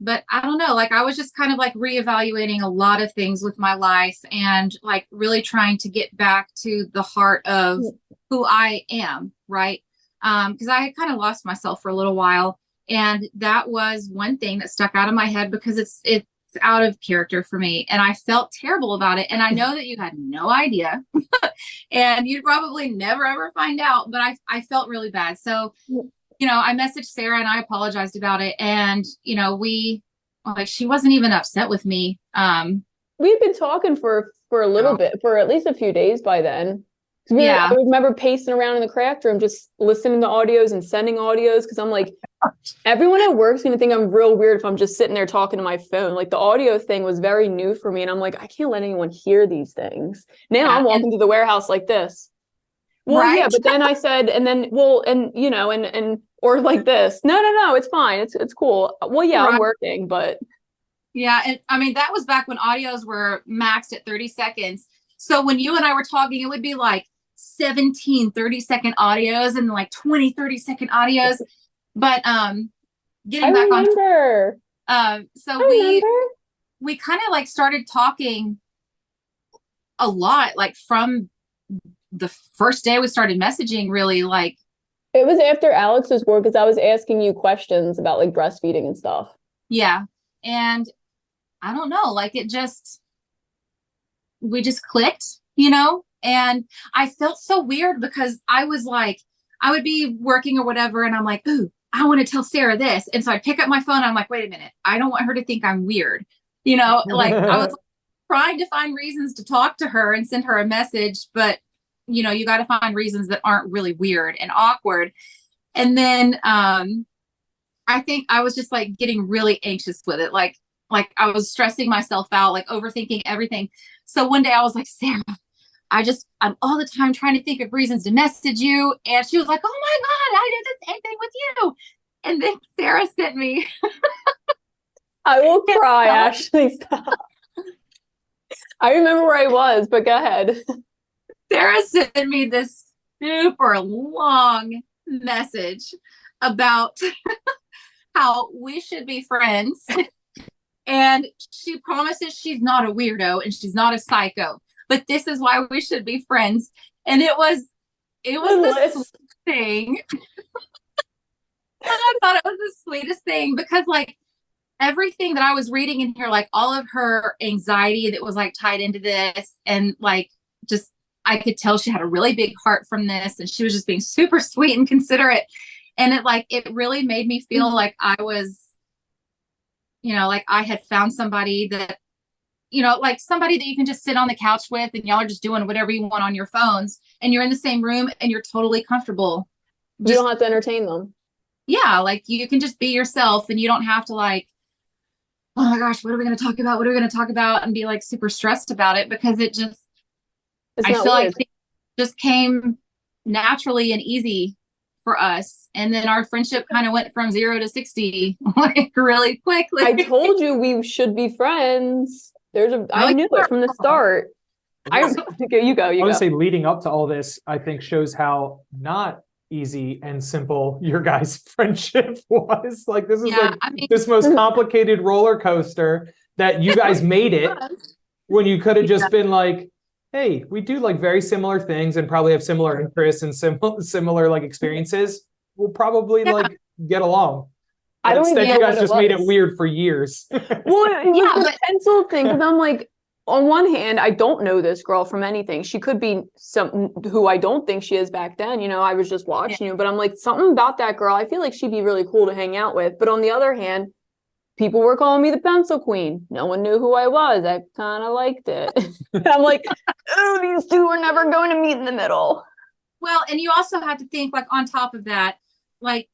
But I don't know, like I was just kind of like reevaluating a lot of things with my life and like really trying to get back to the heart of who I am, right? Because I had kind of lost myself for a little while. And that was one thing that stuck out of my head because it's out of character for me. And I felt terrible about it. And I know that you had no idea and you'd probably never, ever find out, but I felt really bad. So I messaged Sara and I apologized about it. And, she wasn't even upset with me. We had been talking for a little bit, for at least a few days by then. I remember pacing around in the craft room, just listening to audios and sending audios. Cause I'm like, everyone at work's going to think I'm real weird if I'm just sitting there talking to my phone. Like the audio thing was very new for me. And I'm like, I can't let anyone hear these things. Now I'm walking through the warehouse like this. Well, right? Yeah, but then I said, or like this. No, it's fine. It's cool. Well, yeah, right. I'm working, but. Yeah. And I mean, that was back when audios were maxed at 30 seconds. So when you and I were talking, it would be like 17 30-second audios and like 20 30-second audios. But getting back on. So we kind of like started talking a lot, like from the first day we started messaging, really. Like it was after Alex's work, because I was asking you questions about like breastfeeding and stuff. Yeah. And I don't know, like we just clicked, and I felt so weird because I was like, I would be working or whatever. And I'm like, ooh, I want to tell Sara this. And so I'd pick up my phone. And I'm like, wait a minute. I don't want her to think I'm weird. Like I was trying to find reasons to talk to her and send her a message, but you got to find reasons that aren't really weird and awkward. And then I think I was just like getting really anxious with it. Like I was stressing myself out, like overthinking everything. So one day I was like, Sara, I'm all the time trying to think of reasons to message you. And she was like, oh my God, I did the same thing with you. And then Sara sent me. I will cry, Ashleigh. Stop. I remember where I was, but go ahead. Sara sent me this super long message about how we should be friends. And she promises she's not a weirdo and she's not a psycho, but this is why we should be friends. And it was the sweetest thing. I thought it was the sweetest thing because like everything that I was reading in here, like all of her anxiety that was like tied into this, and like just I could tell she had a really big heart from this, and she was just being super sweet and considerate. And it really made me feel like I was, like I had found somebody that, like somebody that you can just sit on the couch with and y'all are just doing whatever you want on your phones and you're in the same room and you're totally comfortable. You don't have to entertain them. Yeah. Like you can just be yourself and you don't have to like, oh my gosh, what are we going to talk about? What are we going to talk about? And be like super stressed about it because I feel like it just came naturally and easy for us. And then our friendship kind of went from 0 to 60 like really quickly. I told you we should be friends. I knew it from the start. You go. I would say leading up to all this, I think shows how not easy and simple your guys' friendship was. Like this is this most complicated roller coaster that you guys made it when you could have just been like, hey, we do like very similar things and probably have similar interests and similar like experiences. We'll probably like get along. I don't Instead, even know you guys what just it made it was. weird for years. Well, it was the pencil thing because I'm like, on one hand, I don't know this girl from anything. She could be who I don't think she is back then. I was just watching you, but I'm like, something about that girl. I feel like she'd be really cool to hang out with. But on the other hand, people were calling me the pencil queen. No one knew who I was. I kind of liked it. I'm like, oh, these two are never going to meet in the middle. Well, and you also have to think like on top of that, like,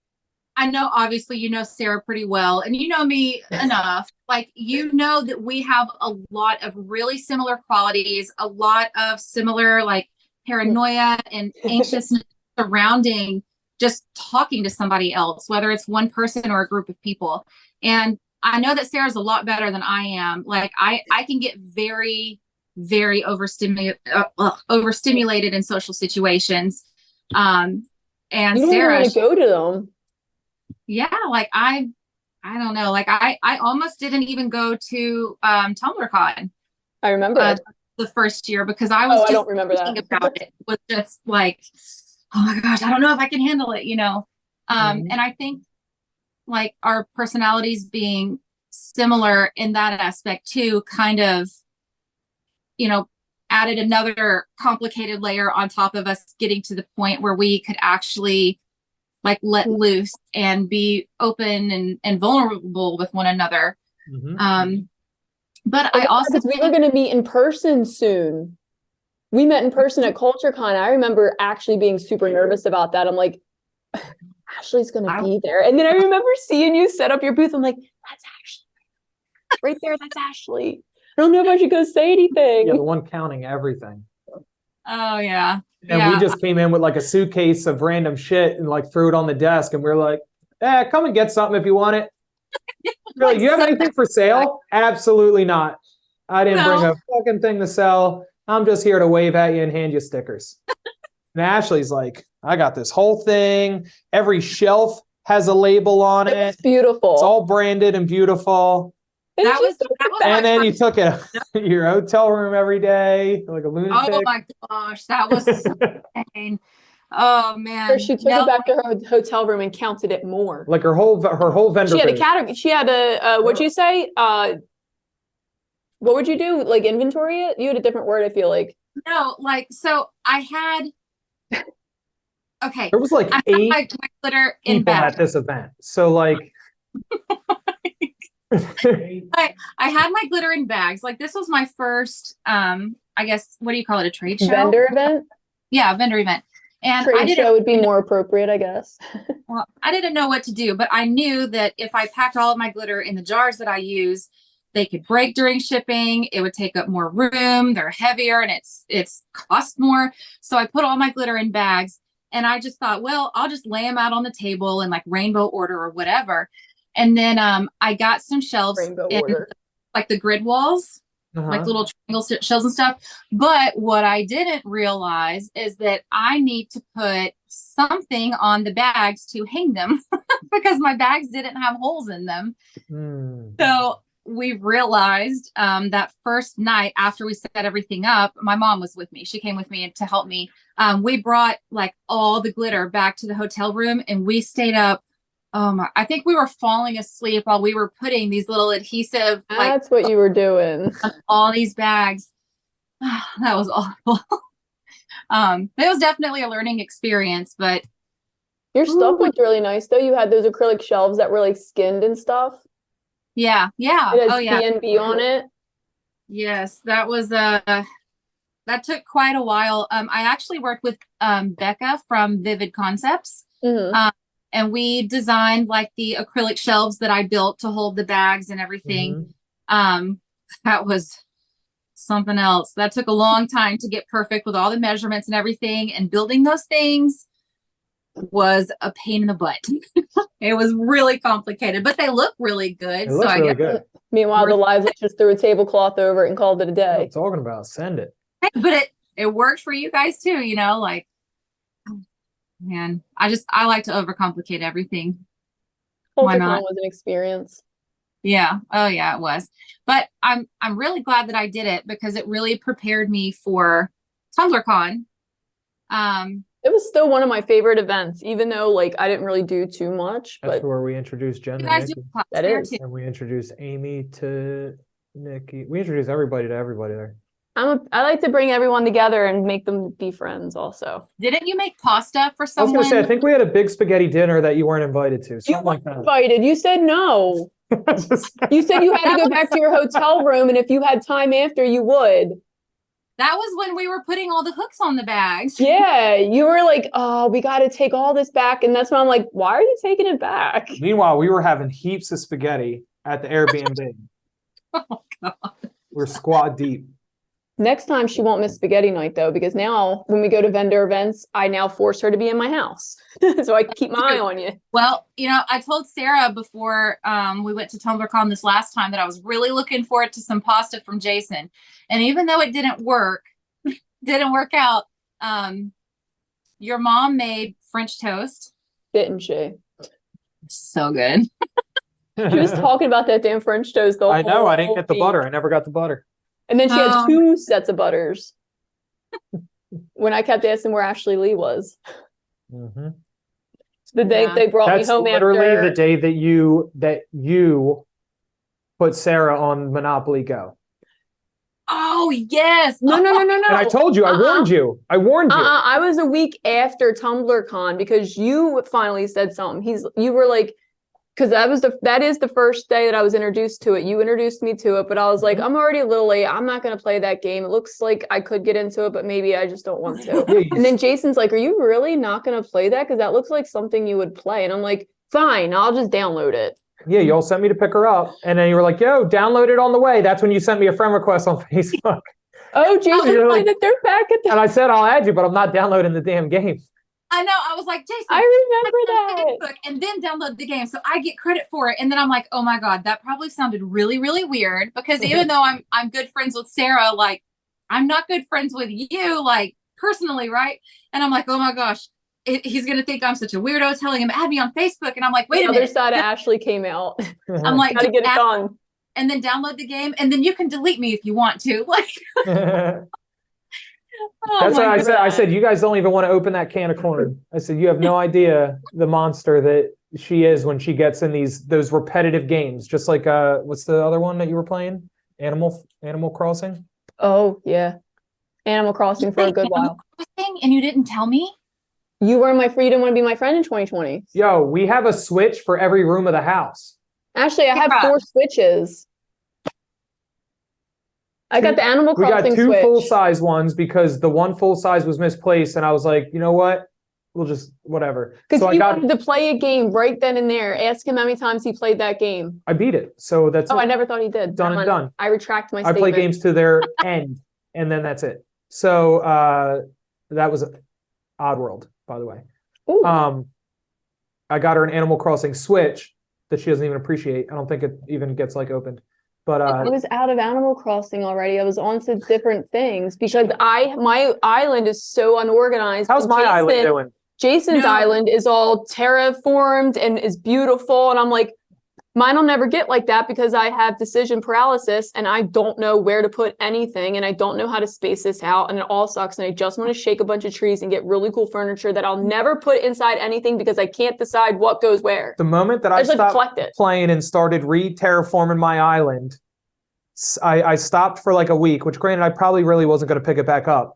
I know obviously you know Sara pretty well and you know me enough. Like, that we have a lot of really similar qualities, a lot of similar like paranoia and anxiousness surrounding just talking to somebody else, whether it's one person or a group of people. And I know that Sara's a lot better than I am. Like I can get very, very overstimulated in social situations. And you don't Sara, want to go to them. Yeah, like I don't know. Like I almost didn't even go to TumblerCon. I remember the first year because I was I don't remember thinking that. about it. Was just like, oh my gosh, I don't know if I can handle it, And I think like our personalities being similar in that aspect too, kind of, added another complicated layer on top of us getting to the point where we could actually like let loose and be open and vulnerable with one another. But I also we were going to meet in person soon. We met in person at CultureCon. I remember actually being super nervous about that. I'm like, Ashleigh's going to be there. And then I remember seeing you set up your booth. I'm like, that's Ashleigh. Right there, that's Ashleigh. I don't know if I should go say anything. Yeah, the one counting everything. Oh, yeah. And we just came in with like a suitcase of random shit and like threw it on the desk. And we are like, come and get something if you want it. Really, you have anything for sale? Absolutely not. I didn't bring a fucking thing to sell. I'm just here to wave at you and hand you stickers. And Ashleigh's like, I got this whole thing. Every shelf has a label on it. It's beautiful. It's all branded and beautiful. That was and then you took your hotel room every day like a lunatic. Oh my gosh, that was insane. Oh man. Or she took it back to her hotel room and counted it more. Like her whole vendor. She had a category. She had a what'd you say? What would you do? Like inventory it? You had a different word, I feel like. No, like so I had okay. There was like I 8 had my glitter in people bags. at this event. So like I had my glitter in bags. Like this was my first I guess what do you call it, a trade show? Vendor event? Yeah, vendor event. And Trade show would be more appropriate, I guess. well, I didn't know what to do, but I knew that if I packed all of my glitter in the jars that I use, they could break during shipping. It would take up more room. They're heavier and it's cost more. So I put all my glitter in bags and I just thought, well, I'll just lay them out on the table in like rainbow order or whatever. And then I got some shelves in like the grid walls, like little triangle shelves and stuff. But what I didn't realize is that I need to put something on the bags to hang them because my bags didn't have holes in them. So we realized that first night after we set everything up, my mom was with me. She came with me to help me. We brought like all the glitter back to the hotel room and we stayed up. I think we were falling asleep while we were putting these little adhesive. That's what you were doing. On all these bags. That was awful. It was definitely a learning experience, but your stuff looked really nice though. You had those acrylic shelves that were like skinned and stuff. Yeah. It has BnB on it. Yes, that was that took quite a while. I actually worked with Becca from Vivid Concepts. And we designed like the acrylic shelves that I built to hold the bags and everything. That was something else. That took a long time to get perfect with all the measurements and everything. And building those things was a pain in the butt. It was really complicated, but they look really good. So I guess. Meanwhile, the lives just threw a tablecloth over it and called it a day. What I'm talking about, send it. But it worked for you guys too, you know, like, man, I like to overcomplicate everything. Why not? Was an experience. Yeah. Oh yeah, it was. But I'm really glad that I did it because it really prepared me for TumblerCon. It was still one of my favorite events, even though like I didn't really do too much. That's but where we introduced Jen. That is. And we introduced Amy to Nikki. We introduced everybody to everybody there. I like to bring everyone together and make them be friends also. Didn't you make pasta for someone? I was going to say, I think we had a big spaghetti dinner that you weren't invited to. You weren't invited. You said no. You said you had to go back to your hotel room, and if you had time after, you would. That was when we were putting all the hooks on the bags. Yeah, you were like, oh, we got to take all this back. And that's when I'm like, why are you taking it back? Meanwhile, we were having heaps of spaghetti at the Airbnb. Oh, God. We're squat deep. Next time she won't miss spaghetti night though, because now when we go to vendor events, I now force her to be in my house. So I can keep my eye on you. Well, you know, I told Sara before we went to TumblerCon this last time that I was really looking forward to some pasta from Jason. And even though it didn't work out, your mom made French toast. Didn't she? So good. She was talking about that damn French toast though. I know, I didn't get the butter. I never got the butter. And then she had 2 sets of butters. When I kept asking where Ashleigh Lee was. The day they brought me home after. That's literally the day that you put Sara on Monopoly Go. Oh, yes. No. And I told you, I warned you. I was a week after TumblerCon because you finally said something. You were like, because that is the first day that I was introduced to it. You introduced me to it, but I was like, I'm already a little late. I'm not going to play that game. It looks like I could get into it, but maybe I just don't want to. And then Jason's like, are you really not going to play that? Because that looks like something you would play. And I'm like, fine, I'll just download it. Yeah, you all sent me to pick her up. And then you were like, yo, download it on the way. That's when you sent me a friend request on Facebook. Oh, Jason, like, they're back at the... And I said, I'll add you, but I'm not downloading the damn game. I know. I was like, Jason, I remember that. And then download the game. So I get credit for it. And then I'm like, oh my God, that probably sounded really, really weird. Because even though I'm good friends with Sara, like I'm not good friends with you, like personally, right? And I'm like, oh my gosh, he's gonna think I'm such a weirdo telling him add me on Facebook. And I'm like, wait a minute. The other side of Ashleigh came out. I'm like, gotta get it done. And then download the game, and then you can delete me if you want to. Like That's what I said. I said, you guys don't even want to open that can of corn. I said, you have no idea the monster that she is when she gets in those repetitive games. Just like what's the other one that you were playing? Animal Crossing? Oh yeah. Animal Crossing for a good while. And you didn't tell me? You didn't want to be my friend in 2020. Yo, we have a Switch for every room of the house. Actually, I have 4 Switches. I got the Animal We got Crossing two Switch. full-size ones because the one full-size was misplaced, and I was like, you know what? We'll just whatever. Because So he wanted to play a game right then and there. Ask him how many times he played that game. I beat it. So that's Oh, it. I never thought he did. Done and done. I retract my I statement. play games to their end, and then that's it. So that was Oddworld, by the way. Ooh. I got her an Animal Crossing Switch that she doesn't even appreciate. I don't think it even gets like opened. But I was out of Animal Crossing already. I was on to different things because my island is so unorganized. how's my island doing? Jason's island is all terraformed and is beautiful. And I'm like, mine will never get like that because I have decision paralysis and I don't know where to put anything and I don't know how to space this out and it all sucks. And I just want to shake a bunch of trees and get really cool furniture that I'll never put inside anything because I can't decide what goes where. The moment that I stopped playing and started re-terraforming my island, I stopped for like a week, which granted, I probably really wasn't going to pick it back up.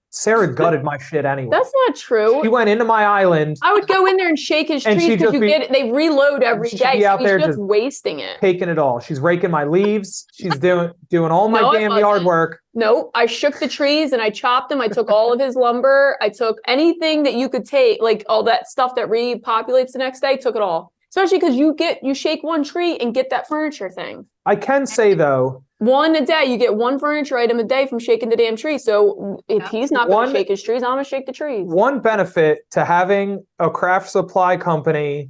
Sara gutted my shit anyway. That's not true. She went into my island. I would go in there and shake his trees because they reload every day. So he's just wasting it. Taking it all. She's raking my leaves. She's doing all my damn yard work. No, I shook the trees and I chopped them. I took all of his lumber. I took anything that you could take, like all that stuff that repopulates the next day, took it all. Especially because you shake one tree and get that furniture thing. I can say though, one a day, you get one furniture item a day from shaking the damn tree. So if he's not going to shake his trees, I'm going to shake the trees. One benefit to having a craft supply company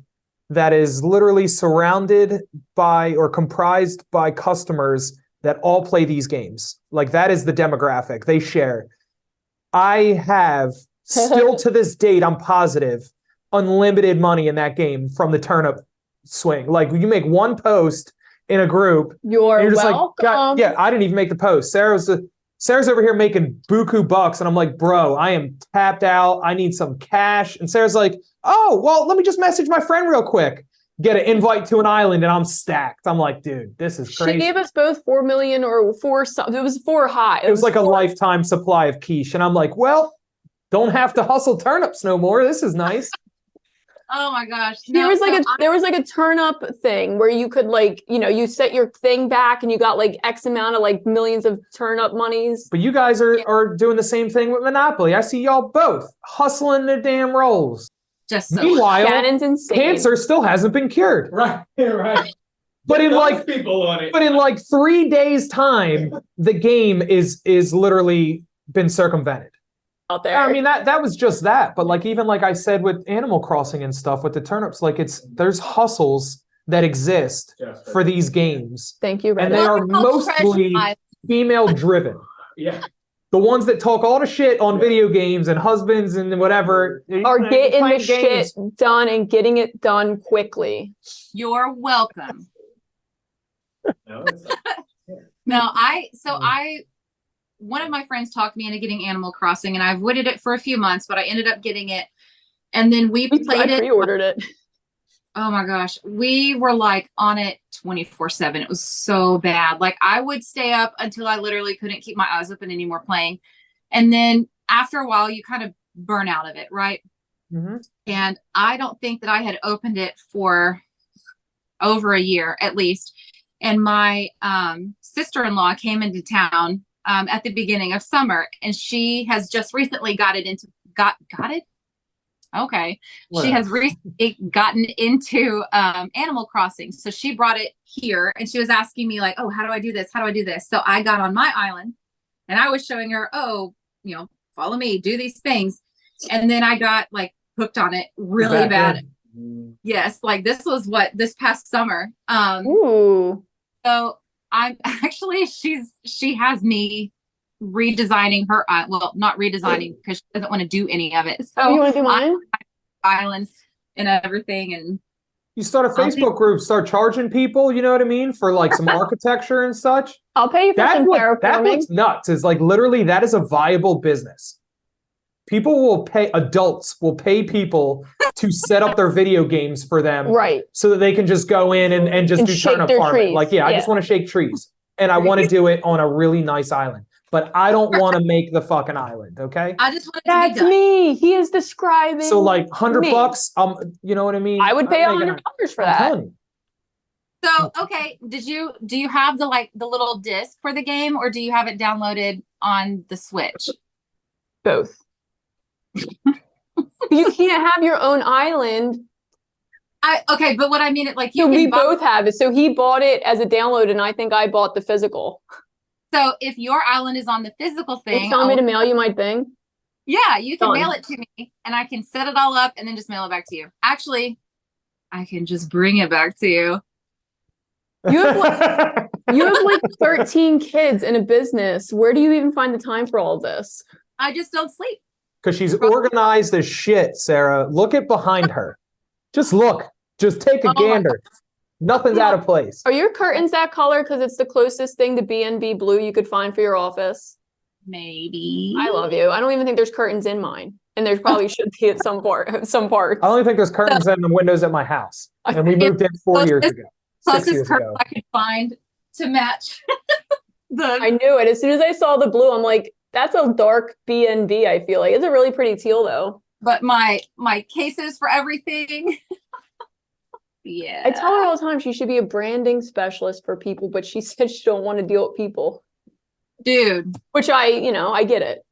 that is literally surrounded by or comprised by customers that all play these games. Like that is the demographic they share. I have still to this date, I'm positive, unlimited money in that game from the turnip swing. Like you make one post in a group, you're just welcome. Like, God, yeah, I didn't even make the post. Sarah's over here making buku bucks, and I'm like, bro, I am tapped out. I need some cash. And Sarah's like, oh, well, let me just message my friend real quick. Get an invite to an island, and I'm stacked. I'm like, dude, this is crazy. She gave us both 4 million or 4 something. It was 4 high. It was like a lifetime supply of quiche, and I'm like, well, don't have to hustle turnips no more. This is nice. Oh my gosh. There was like a turnip thing where you could like, you set your thing back and you got like X amount of like millions of turnip monies. But you guys are doing the same thing with Monopoly. I see y'all both hustling the damn rolls. Just so meanwhile, Shannon's insane. Cancer still hasn't been cured. Right. But in like people on it. But in like 3 days' time, the game is literally been circumvented. Out there. I mean that was just that, but like even like I said with Animal Crossing and stuff with the turnips, like there's hustles that exist for these games. Thank you, and they are mostly female driven. Yeah, the ones that talk all the shit on video games and husbands and whatever are getting the shit done and getting it done quickly. You're welcome. One of my friends talked me into getting Animal Crossing, and I've waited it for a few months, but I ended up getting it. And then we played it. I pre-ordered it. Oh my gosh. We were like on it 24/7. It was so bad. Like I would stay up until I literally couldn't keep my eyes open anymore playing. And then after a while, you kind of burn out of it, right? Mm-hmm. And I don't think that I had opened it for over a year at least. And my sister-in-law came into town at the beginning of summer, and she has just recently got it. Okay. Whatever. She has recently gotten into Animal Crossing. So she brought it here and she was asking me like, oh, how do I do this? How do I do this? So I got on my island and I was showing her, oh, follow me, do these things. And then I got like hooked on it really bad. Yes. Like this past summer. Ooh. So I'm actually, she has me redesigning her not redesigning because she doesn't want to do any of it. So you want to do mine? Island and everything, and you start a Facebook group, start charging people, you know what I mean, for like some architecture and such. I'll pay you for some terraforming. That's what's nuts is like literally that is a viable business. Adults will pay people to set up their video games for them, right? So that they can just go in and just do turnip farming. Like, I just want to shake trees and I want to do it on a really nice island. But I don't want to make the fucking island, okay? I just want it to be done. Me. He is describing. So like $100, you know what I mean? I would pay $100 for that. So, okay, do you have the little disc for the game, or do you have it downloaded on the Switch? Both. You can't have your own island. Okay, but what I mean, like you So can we buy, both have it. So he bought it as a download, and I think I bought the physical. so if your island is on the physical You thing, telling me to mail you my thing? yeah, you can Done. mail it to me and I can set it all up and then just mail it back to you. Actually, I can just bring it back to you. You have like 13 kids in a business. Where do you even find the time for all of this? I just don't sleep. Because she's organized as shit, Sarah. Look at behind her. Just look. Just take a gander. Nothing's out of place. Are your curtains that color because it's the closest thing to BnB blue you could find for your office? Maybe. I love you. I don't even think there's curtains in mine. And there probably should be at some parts. I only think there's curtains in the windows at my house. And we moved in 4 years ago. 6 Closest years curtain ago. I could find to match. I knew it. As soon as I saw the blue, I'm like, that's a dark BnB, I feel like. It's a really pretty teal though. But my cases for everything. Yeah. I tell her all the time she should be a branding specialist for people, but she said she don't want to deal with people. Dude. Which I get it.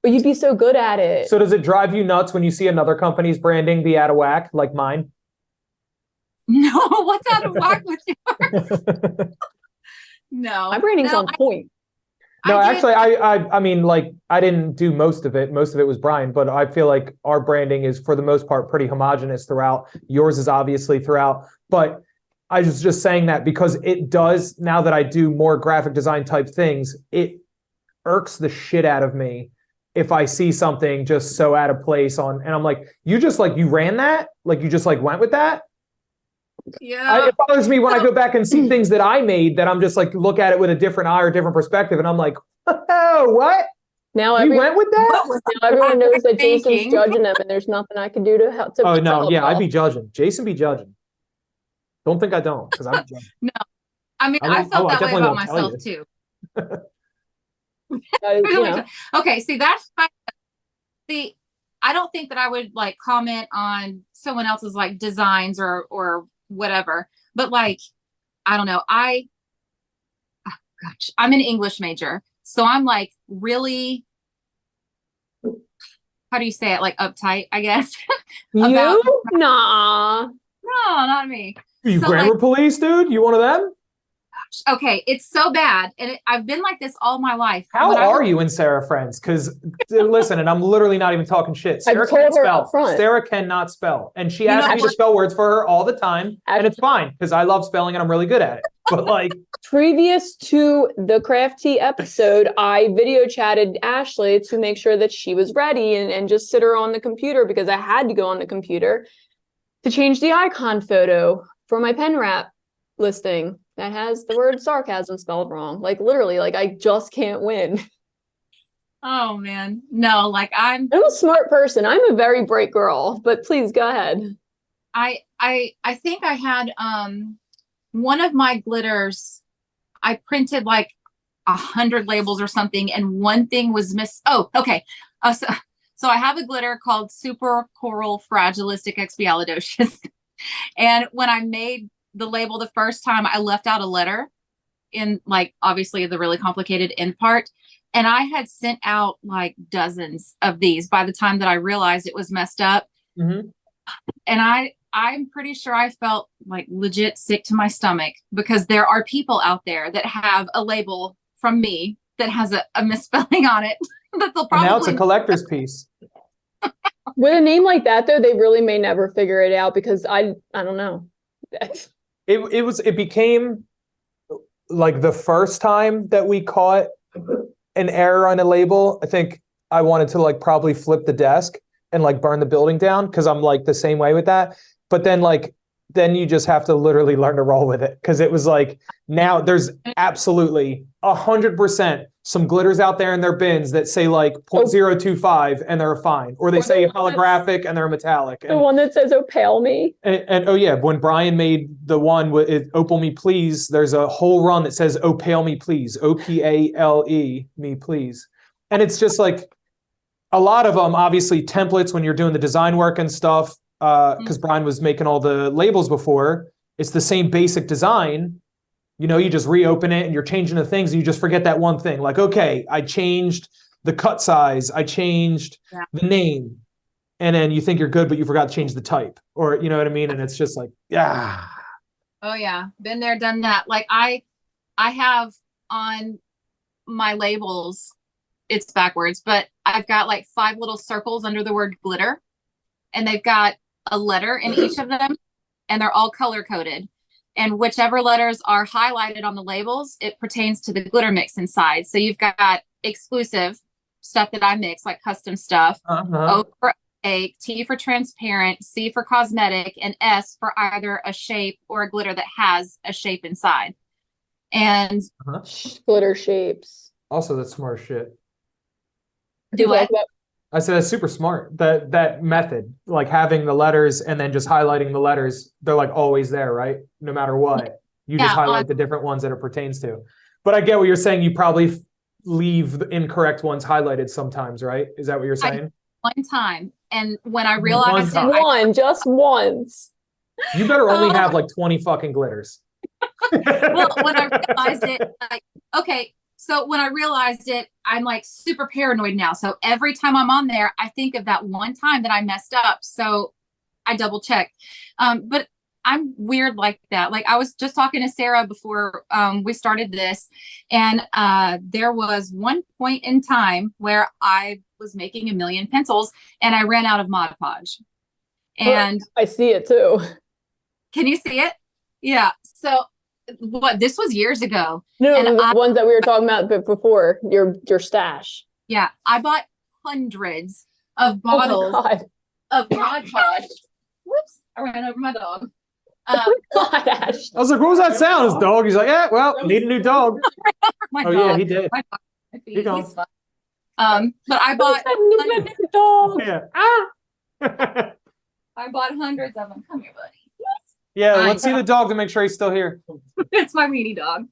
But you'd be so good at it. So does it drive you nuts when you see another company's branding be out of whack, like mine? No, what's out of whack with yours? No. My branding's on point. No, actually, I mean, like, I didn't do most of it. Most of it was Brian, but I feel like our branding is, for the most part, pretty homogenous throughout. Yours is obviously throughout. But I was just saying that because it does, now that I do more graphic design type things, it irks the shit out of me if I see something just so out of place and I'm like, you ran that? Like, you just like went with that? Yeah. It bothers me when I go back and see things that I made that I'm just like, look at it with a different eye or a different perspective. And I'm like, oh, what? Now You went with that? Now everyone knows that Jason's Thinking. judging them, and there's nothing I can do to help. Oh, no. Yeah, I'd be judging. Jason be judging. Don't think I don't, because I'm judging. No. I mean, I felt that way about myself too. Okay, see, I don't think that I would like comment on someone else's like designs or whatever, but like, I don't know. I'm an English major, so I'm like really, how do you say it? Like uptight, I guess. Nah. No, not me. Are you So, grammar like- police, dude? You one of them? Okay, it's so bad, and I've been like this all my life. How are you and Sarah friends? Because listen, and I'm literally not even talking shit. Sarah told can't her spell. upfront. Sarah cannot spell, and she You asks know me to what? spell words for her all the time, and it's fine because I love spelling and I'm really good at it. But like, Previous to the crafty episode, I video chatted Ashleigh to make sure that she was ready and just sit her on the computer because I had to go on the computer to change the icon photo for my pen wrap listing that has the word sarcasm spelled wrong. Like literally, like I just can't win. Oh man, no, like I'm a smart person. I'm a very bright girl, but please go ahead. I think I had one of my glitters. I printed like 100 labels or something, and one thing was Oh, okay. So I have a glitter called Super Coral Fragilistic Expialidocious, and when I made the label the first time, I left out a letter in like obviously the really complicated end part, and I had sent out like dozens of these by the time that I realized it was messed up. mm-hmm. And I'm pretty sure I felt like legit sick to my stomach because there are people out there that have a label from me that has a misspelling on it that they'll probably. Now it's a collector's piece. With a name like that, though, they really may never figure it out because I don't know. It became like the first time that we caught an error on a label. I think I wanted to like probably flip the desk and like burn the building down because I'm like the same way with that. But then you just have to literally learn to roll with it because it was like now there's absolutely 100% some glitters out there in their bins that say like 0.025 and they're fine, or they say holographic and they're metallic. The one that says "Opale me." And oh yeah, when Brian made the one with Opal Me Please, there's a whole run that says Opale Me Please, OPALE me please, and it's just like a lot of them. Obviously, templates when you're doing the design work and stuff. Because Brian was making all the labels before, it's the same basic design. You know, you just reopen it and you're changing the things and you just forget that one thing. Like, okay, I changed the cut size, I changed the name, and then you think you're good, but you forgot to change the type, or you know what I mean? And it's just like, yeah. Oh yeah, been there, done that. Like I have on my labels, it's backwards, but I've got like 5 little circles under the word glitter, and they've got a letter in each of them, and they're all color coded. And whichever letters are highlighted on the labels, it pertains to the glitter mix inside. So you've got exclusive stuff that I mix, like custom stuff, O for opaque, T for transparent, C for cosmetic, and S for either a shape or a glitter that has a shape inside. And glitter shapes. Also, that's smart shit. do what? I said that's super smart. That method, like having the letters and then just highlighting the letters, they're like always there, right? No matter what, you just highlight the different ones that it pertains to. But I get what you're saying. You probably leave the incorrect ones highlighted sometimes, right? Is that what you're saying? One time, and when I realized just once. You better only have like 20 fucking glitters. Well, when I realized it, like, okay. So when I realized it, I'm like super paranoid now. So every time I'm on there, I think of that one time that I messed up. So I double check. But I'm weird like that. Like I was just talking to Sara before we started this, and there was one point in time where I was making 1 million pencils and I ran out of Mod Podge. And I see it too. Can you see it? Yeah. So this was years ago. No, and the ones that we were talking about before, your stash. Yeah, I bought hundreds of bottles of Mod Podge. Whoops, I ran over my dog. God, Ash. I was like, what was that sound? His dog. He's like, yeah, well, need a new dog. Yeah, he did. My dog, he's fine. But I bought dog. Yeah. I bought hundreds of them. Come here, buddy. Yeah, let's see the dog to make sure he's still here. It's my weenie dog.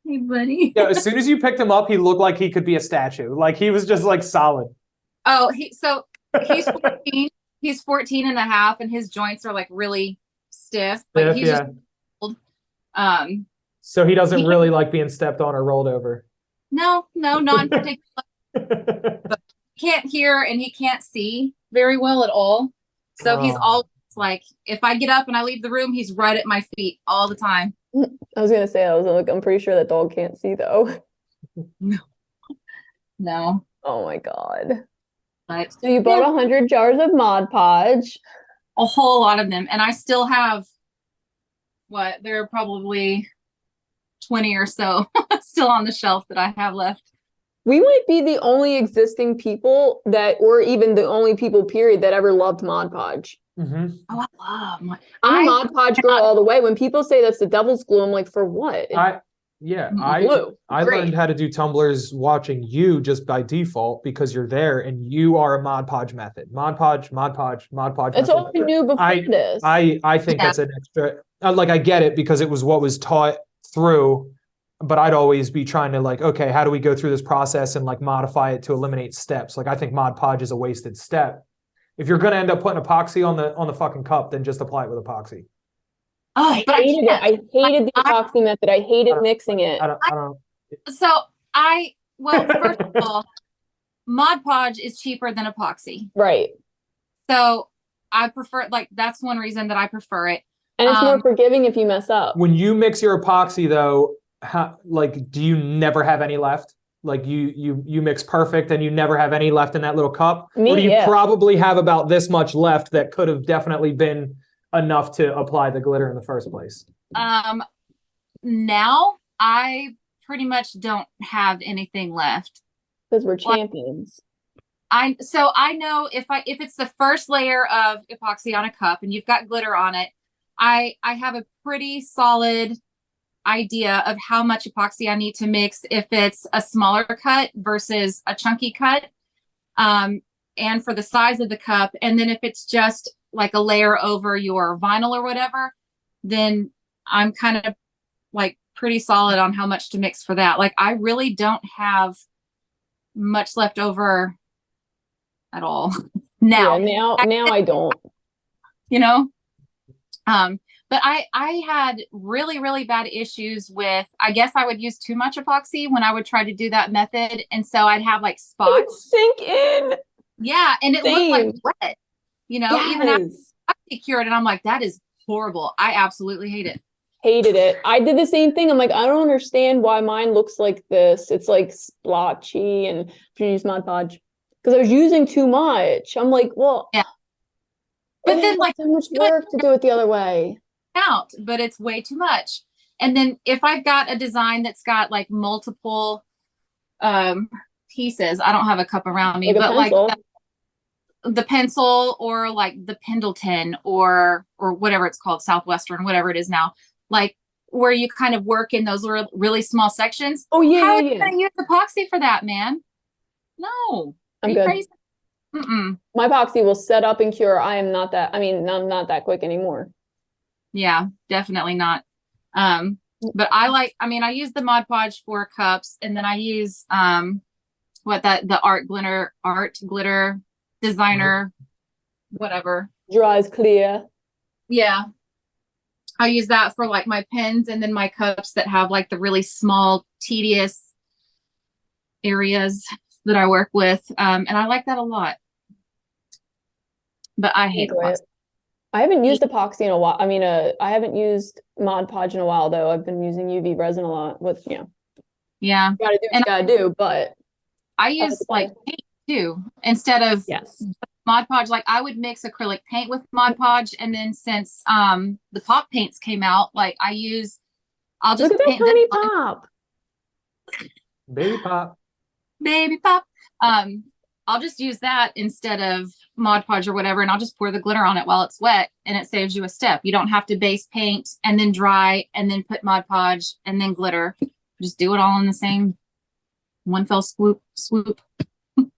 Hey, buddy. Yeah, as soon as you picked him up, he looked like he could be a statue. Like he was just like solid. Oh, he's 14. He's 14 and a half, and his joints are like really stiff. Like he's just old. So he doesn't really like being stepped on or rolled over. No, not in particular. But he can't hear and he can't see very well at all. So he's all like, if I get up and I leave the room, he's right at my feet all the time. I was gonna say, I'm pretty sure that dog can't see though. No. Oh my god. But so you bought 100 jars of Mod Podge. A whole lot of them, and I still have there are probably 20 or so still on the shelf that I have left. We might be the only existing people or even the only people, period, that ever loved Mod Podge. Mm-hmm. Oh, I love I'm a Mod Podge girl all the way. When people say that's the devil's glue, I'm like, for what? I learned how to do tumblers watching you just by default because you're there and you are a Mod Podge method. Mod Podge. That's all I knew before this. I think that's an extra. Like I get it because it was what was taught through, but I'd always be trying to like, okay, how do we go through this process and like modify it to eliminate steps? Like I think Mod Podge is a wasted step. If you're going to end up putting epoxy on the fucking cup, then just apply it with epoxy. Oh, I hated it. I hated the epoxy method. I hated mixing it. First of all, Mod Podge is cheaper than epoxy. Right. So I prefer, that's one reason that I prefer it. And it's more forgiving if you mess up. When you mix your epoxy though, do you never have any left? Like you mix perfect and you never have any left in that little cup? Or do you probably have about this much left that could have definitely been enough to apply the glitter in the first place? Now I pretty much don't have anything left. Because we're champions. I know if it's the first layer of epoxy on a cup and you've got glitter on it, I have a pretty solid idea of how much epoxy I need to mix if it's a smaller cut versus a chunky cut, and for the size of the cup. And then if it's just like a layer over your vinyl or whatever, then I'm kind of like pretty solid on how much to mix for that. Like I really don't have much left over at all now. Yeah, now I don't. You know, But I had really, really bad issues with, I guess I would use too much epoxy when I would try to do that method. And so I'd have like It would spots. sink in. Yeah. And it looked like wet, even after Yes. I cured it. I'm like, that is horrible. I absolutely hate it. Hated it. I did the same thing. I'm like, I don't understand why mine looks like this. It's like splotchy and should use Mod Podge because I was using too much. I'm like, well, Yeah. But then like so much work to do it the other way. out, but it's way too much. And then if I've got a design that's got like multiple pieces, I don't have a cup around me, but like the pencil or like the Pendleton or whatever it's called, Southwestern, whatever it is now, like where you kind of work in those really small sections. Oh yeah, how yeah, are you yeah. gonna use epoxy for that, man? No, I'm are you good. crazy? Mm-mm. My epoxy will set up and cure. I'm not that quick anymore. Yeah, definitely not. But I use the Mod Podge for cups, and then I use the art glitter designer, whatever. Dries clear. Yeah. I use that for like my pens and then my cups that have like the really small, tedious areas that I work with. And I like that a lot. But I hate epoxy. I haven't used epoxy in a while. I mean, I haven't used Mod Podge in a while though. I've been using UV resin a lot with, Yeah. You gotta do what you gotta do, but I use like paint too, instead of Mod Podge. Like I would mix acrylic paint with Mod Podge. And then since the pop paints came out, like I'll just look at that tiny pop. Baby pop. Baby pop. I'll just use that instead of Mod Podge or whatever, and I'll just pour the glitter on it while it's wet, and it saves you a step. You don't have to base paint and then dry and then put Mod Podge and then glitter. Just do it all in the same one fell swoop.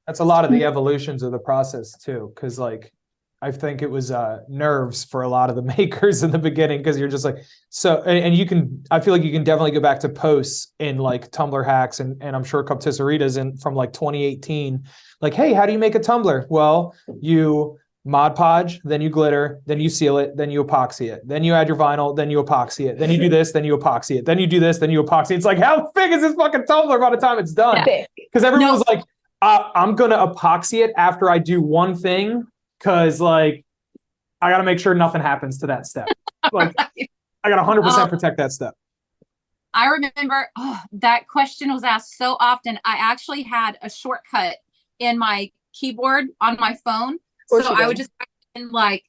That's a lot of the evolutions of the process too, because like I think it was nerves for a lot of the makers in the beginning, because you're just like, so, and you can, I feel like you can definitely go back to posts in like Tumbler hacks and I'm sure Cuptisseritas from like 2018, like, hey, how do you make a tumbler? Well, you Mod Podge, then you glitter, then you seal it, then you epoxy it, then you add your vinyl, then you epoxy it, then you do this, then you epoxy it, then you do this, then you epoxy it. It's like, how big is this fucking tumbler by the time it's done? Because everyone was like, I'm going to epoxy it after I do one thing, because like I got to make sure nothing happens to that step. Like I got to 100% protect that step. I remember that question was asked so often. I actually had a shortcut in my keyboard on my phone. So I would just type in like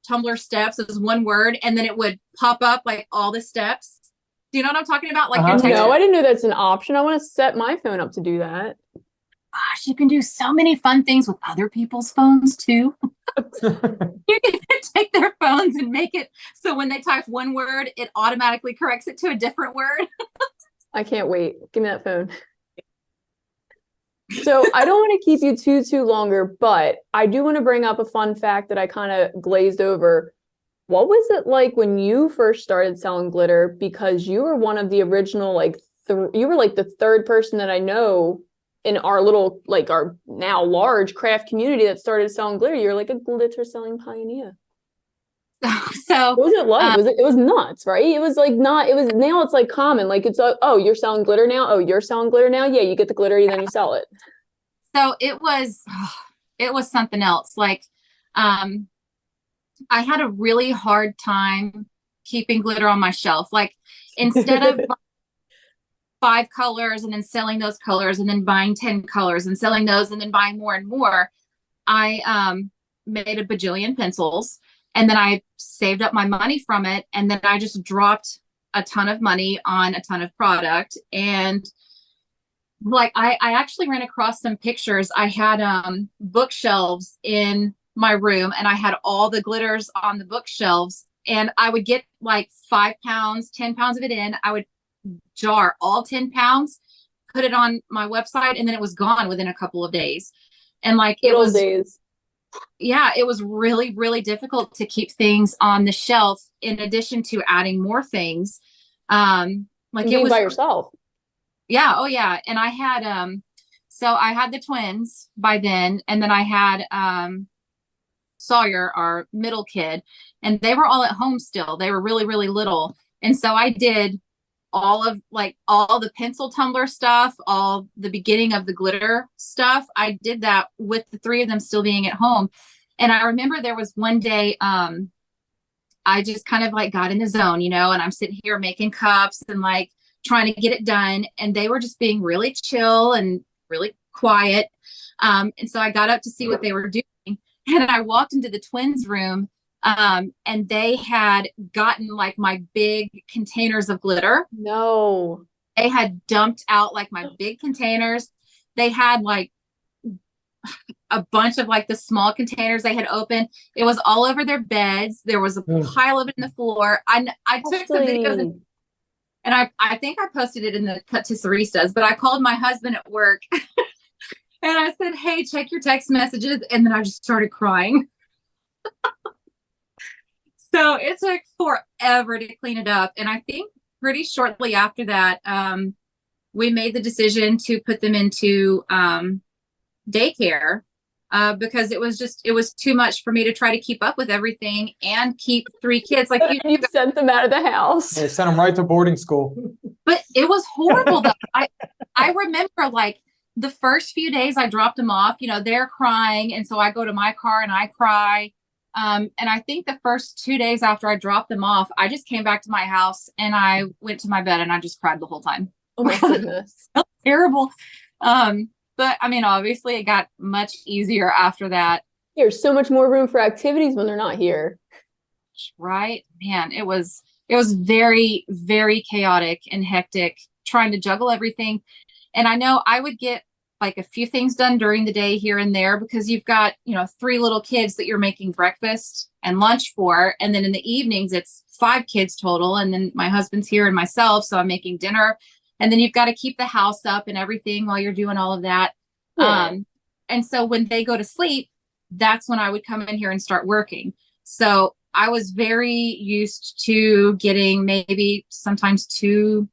Tumbler steps as one word, and then it would pop up like all the steps. Do you know what I'm talking about? Like your text. No, I didn't know that's an option. I want to set my phone up to do that. Gosh, you can do so many fun things with other people's phones too. You can take their phones and make it so when they type one word, it automatically corrects it to a different word. I can't wait. Give me that phone. So I don't want to keep you too longer, but I do want to bring up a fun fact that I kind of glazed over. What was it like when you first started selling glitter? Because you were one of the original, you were like the third person that I know in our little, like our now large craft community that started selling glitter. You're like a glitter selling pioneer. So what was it like? It was nuts, right? It was like now it's like common. Like it's like, oh, you're selling glitter now. Oh, you're selling glitter now. Yeah, you get the glitter and then you sell it. So it was something else. Like, I had a really hard time keeping glitter on my shelf. Like instead of 5 colors and then selling those colors and then buying 10 colors and selling those and then buying more and more, I made a bajillion pencils, and then I saved up my money from it, and then I just dropped a ton of money on a ton of product. And like I actually ran across some pictures. I had bookshelves in my room, and I had all the glitters on the bookshelves, and I would get like 5 pounds, 10 pounds of it in. I would jar all 10 pounds, put it on my website, and then it was gone within a couple of days. And like it was really, really difficult to keep things on the shelf in addition to adding more things. Like it was by yourself. Yeah. Oh yeah. And I had so I had the twins by then, and then I had Sawyer, our middle kid, and they were all at home still. They were really, really little. And so I did all the pencil tumbler stuff, all the beginning of the glitter stuff. I did that with the three of them still being at home. And I remember there was one day, I just kind of like got in the zone, and I'm sitting here making cups and like trying to get it done. And they were just being really chill and really quiet. And so I got up to see what they were doing. And I walked into the twins' room, and they had gotten like my big containers of glitter. No. They had dumped out like my big containers. They had like a bunch of like the small containers they had opened. It was all over their beds. There was a pile of it in the floor. I took some videos and I think I posted it in the Cut to Saristas, but I called my husband at work and I said, hey, check your text messages. And then I just started crying. So it took forever to clean it up. And I think pretty shortly after that, we made the decision to put them into daycare because it was too much for me to try to keep up with everything and keep three kids. Like you sent them out of the house. Yeah, sent them right to boarding school. But it was horrible though. I remember like the first few days I dropped them off, they're crying. And so I go to my car and I cry. And I think the first 2 days after I dropped them off, I just came back to my house and I went to my bed and I just cried the whole time. Oh my goodness. It was terrible. But I mean, obviously it got much easier after that. There's so much more room for activities when they're not here. Right? Man, it was very, very chaotic and hectic trying to juggle everything. And I know I would get like a few things done during the day here and there because you've got, three little kids that you're making breakfast and lunch for. And then in the evenings, it's 5 kids total. And then my husband's here and myself. So I'm making dinner. And then you've got to keep the house up and everything while you're doing all of that. Yeah. And so when they go to sleep, that's when I would come in here and start working. So I was very used to getting maybe sometimes 2-3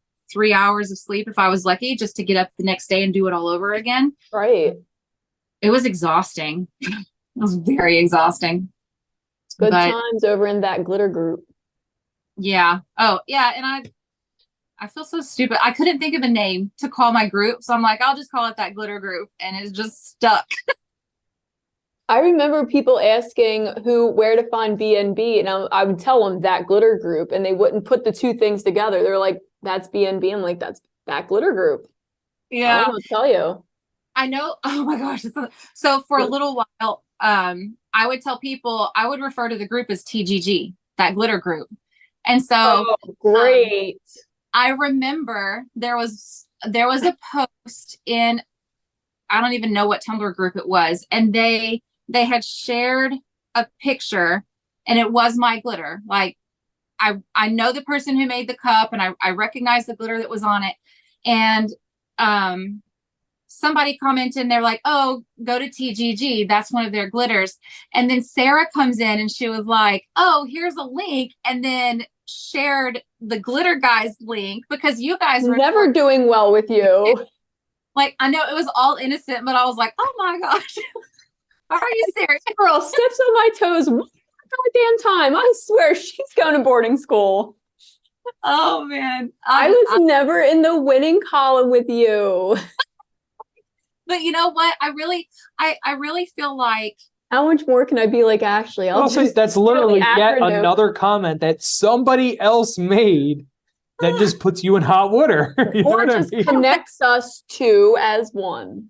hours of sleep if I was lucky, just to get up the next day and do it all over again. Right. It was exhausting. It was very exhausting. Good times over in that glitter group. Yeah. Oh, yeah. And I feel so stupid. I couldn't think of a name to call my group. So I'm like, I'll just call it that glitter group. And it's just stuck. I remember people asking where to find BnB. And I would tell them that glitter group and they wouldn't put the two things together. They're like, that's BnB. I'm like, that's that glitter group. Yeah. I'll tell you. I know. Oh my gosh. So for a little while, I would tell people, I would refer to the group as TGG, that glitter group. And so great. I remember there was a post in, I don't even know what Tumblr group it was. And they had shared a picture and it was my glitter. Like I know the person who made the cup and I recognize the glitter that was on it. And somebody commented and they're like, oh, go to TGG. That's one of their glitters. And then Sara comes in and she was like, oh, here's a link. And then shared the glitter guys link because you guys were never doing well with you. Like, I know it was all innocent, but I was like, oh my gosh, are you serious? Girl, steps on my toes one goddamn time. I swear she's going to boarding school. Oh man. I was never in the winning column with you. But you know what? I really feel like, how much more can I be like Ashleigh? That's literally yet another comment that somebody else made that just puts you in hot water. You or just connects us two as one.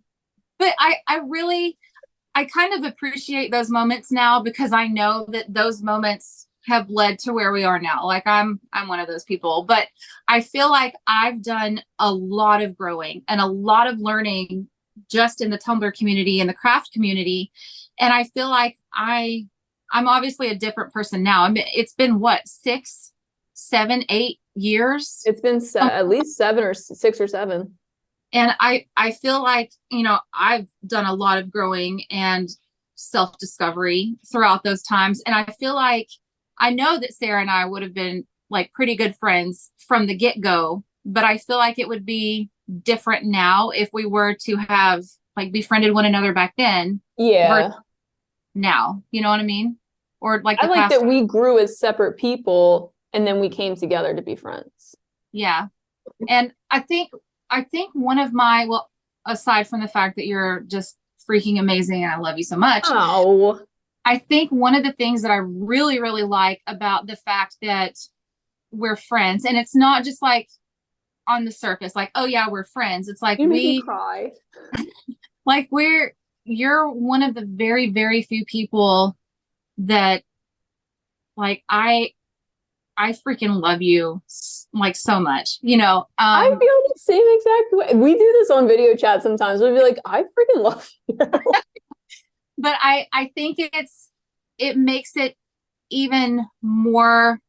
But I kind of appreciate those moments now because I know that those moments have led to where we are now. Like I'm one of those people, but I feel like I've done a lot of growing and a lot of learning just in the Tumblr community and the craft community. And I feel like I'm obviously a different person now. I mean, it's been what, 6, 7, 8 years? It's been at least 7 or 6 or 7. And I feel like, I've done a lot of growing and self-discovery throughout those times. And I feel like I know that Sara and I would have been like pretty good friends from the get-go, but I feel like it would be different now if we were to have like befriended one another back then. Yeah. now. You know what I mean? Or like I the like past. that we grew as separate people and then we came together to be friends. Yeah. And I think one of my, well, aside from the fact that you're just freaking amazing and I love you so much. Oh, I think one of the things that I really, really like about the fact that we're friends, and it's not just like on the surface, like, oh yeah, we're friends. It's like you made me cry. like you're one of the very, very few people that like I freaking love you like so much, you know. I feel the same exact way. We do this on video chat sometimes. We'll be like, I freaking love you. But I think it makes it even more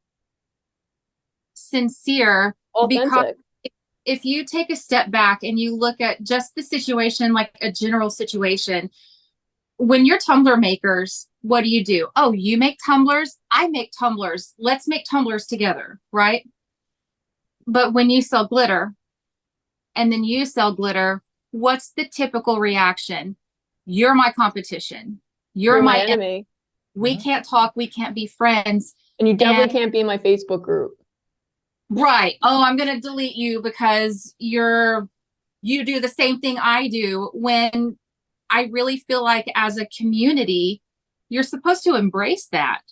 sincere, because Authentic. if you take a step back and you look at just the situation, like a general situation, when you're tumbler makers, what do? Oh, you make tumblers, I make tumblers. Let's make tumblers together, right? But when you sell glitter and then you sell glitter, what's the typical reaction? You're my competition. You're my enemy. We can't talk. We can't be friends. And you definitely can't be in my Facebook group. Right. Oh, I'm going to delete you because you do the same thing I do, when I really feel like as a community, you're supposed to embrace that.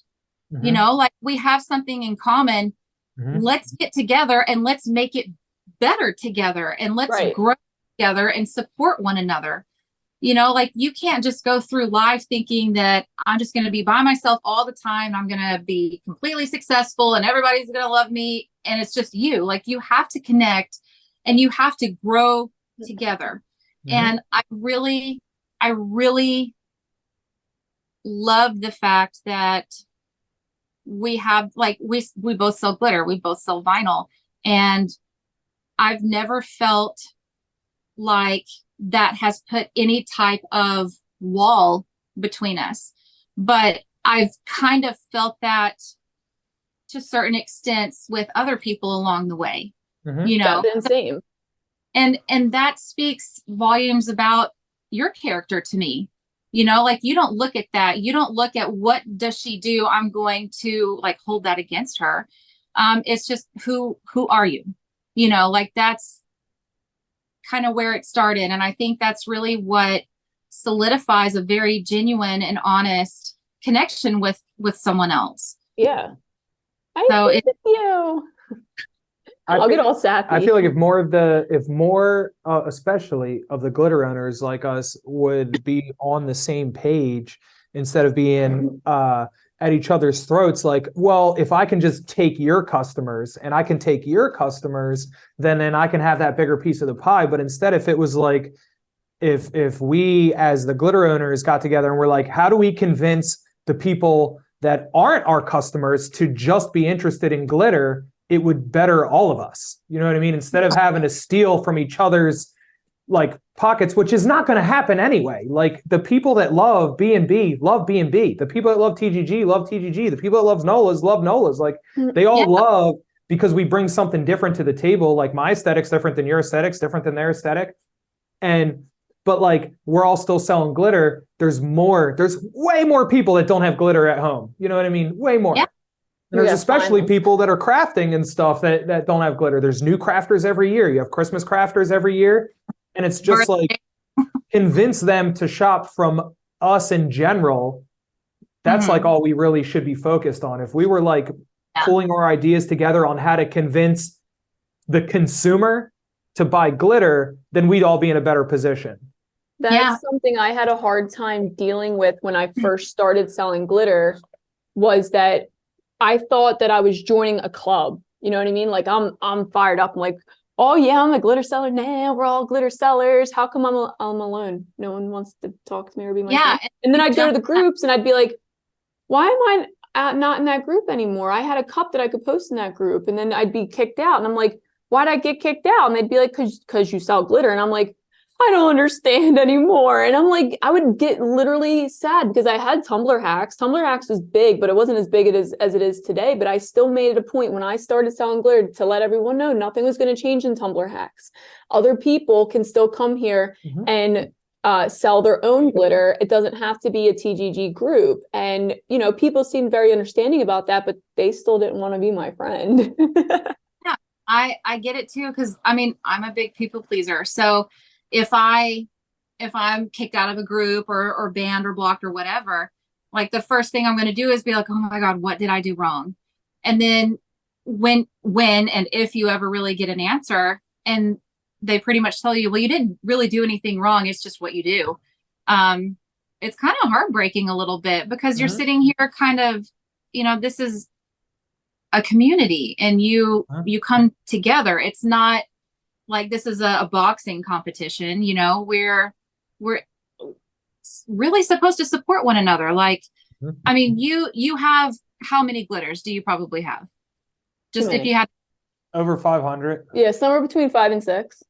You know, like we have something in common. Let's get together and let's make it better together, and let's grow together and support one another. You know, like you can't just go through life thinking that I'm just going to be by myself all the time. I'm going to be completely successful and everybody's going to love me. And it's just you. Like you have to connect and you have to grow together. And I really love the fact that we have, like, we both sell glitter, we both sell vinyl, and I've never felt like that has put any type of wall between us. But I've kind of felt that to certain extents with other people along the way, you know. That's same. And that speaks volumes about your character to me. You know, like you don't look at that. You don't look at what does she do? I'm going to like hold that against her. It's just who are you? You know, like that's kind of where it started. And I think that's really what solidifies a very genuine and honest connection with someone else. Yeah. I agree with you. I'll get all sappy. I feel like if more, especially of the glitter owners like us, would be on the same page instead of being at each other's throats, like, well, if I can just take your customers and I can take your customers, then I can have that bigger piece of the pie. But instead, if it was like, if we as the glitter owners got together and we're like, how do we convince the people that aren't our customers to just be interested in glitter, it would better all of us. You know what I mean? Instead of having to steal from each other's like pockets, which is not going to happen anyway. Like the people that love BnB love BnB. The people that love TGG love TGG. The people that love NOLAs love NOLAs. Like they all love, because we bring something different to the table. Like my aesthetic's different than your aesthetics, different than their aesthetic. But like we're all still selling glitter. There's way more people that don't have glitter at home. You know what I mean? Way more. Yeah. And there's especially people that are crafting and stuff that don't have glitter. There's new crafters every year. You have Christmas crafters every year. And it's just like convince them to shop from us in general. That's like all we really should be focused on. If we were like pulling our ideas together on how to convince the consumer to buy glitter, then we'd all be in a better position. That's something I had a hard time dealing with when I first started selling glitter, was that I thought that I was joining a club. You know what I mean? Like I'm fired up. I'm like, oh yeah, I'm a glitter seller now. We're all glitter sellers. How come I'm alone? No one wants to talk to me or be my friend. And then I'd go to the groups and I'd be like, why am I not in that group anymore? I had a cup that I could post in that group, and then I'd be kicked out. And I'm like, why'd I get kicked out? And they'd be like, cause you sell glitter. And I'm like, I don't understand anymore. And I'm like, I would get literally sad because I had Tumbler Hacks. Tumbler Hacks was big, but it wasn't as big as it is today. But I still made it a point when I started selling glitter to let everyone know nothing was going to change in Tumbler Hacks. Other people can still come here and sell their own glitter. It doesn't have to be a TGG group. And, you know, people seem very understanding about that, but they still didn't want to be my friend. Yeah, I get it too. Cause I mean, I'm a big people pleaser. So if I'm kicked out of a group or banned or blocked or whatever, like the first thing I'm going to do is be like, oh my God, what did I do wrong? And then when and if you ever really get an answer and they pretty much tell you, well, you didn't really do anything wrong. It's just what you do. It's kind of heartbreaking a little bit because you're sitting here kind of, you know, this is a community and you come together. It's not like this is a boxing competition, you know, we're really supposed to support one another. Like, I mean, you have, how many glitters do you probably have? Just if you had over 500. Yeah, somewhere between 5 and 6.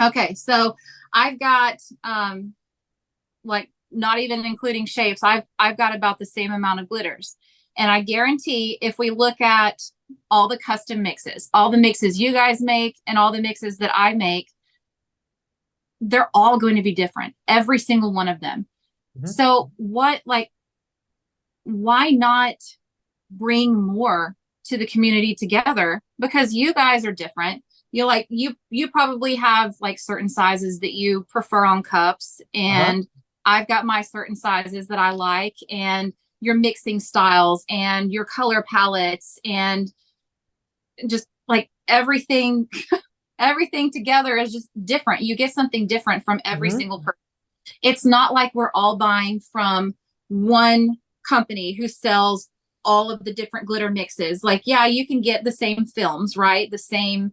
Okay, so I've got like not even including shapes, I've got about the same amount of glitters. And I guarantee if we look at all the custom mixes, all the mixes you guys make and all the mixes that I make, they're all going to be different, every single one of them. So why not bring more to the community together? Because you guys are different. You probably have like certain sizes that you prefer on cups, and I've got my certain sizes that I like, and your mixing styles and your color palettes and just like everything everything together is just different. You get something different from every single person. It's not like we're all buying from one company who sells all of the different glitter mixes. Like, yeah, you can get the same films, right? The same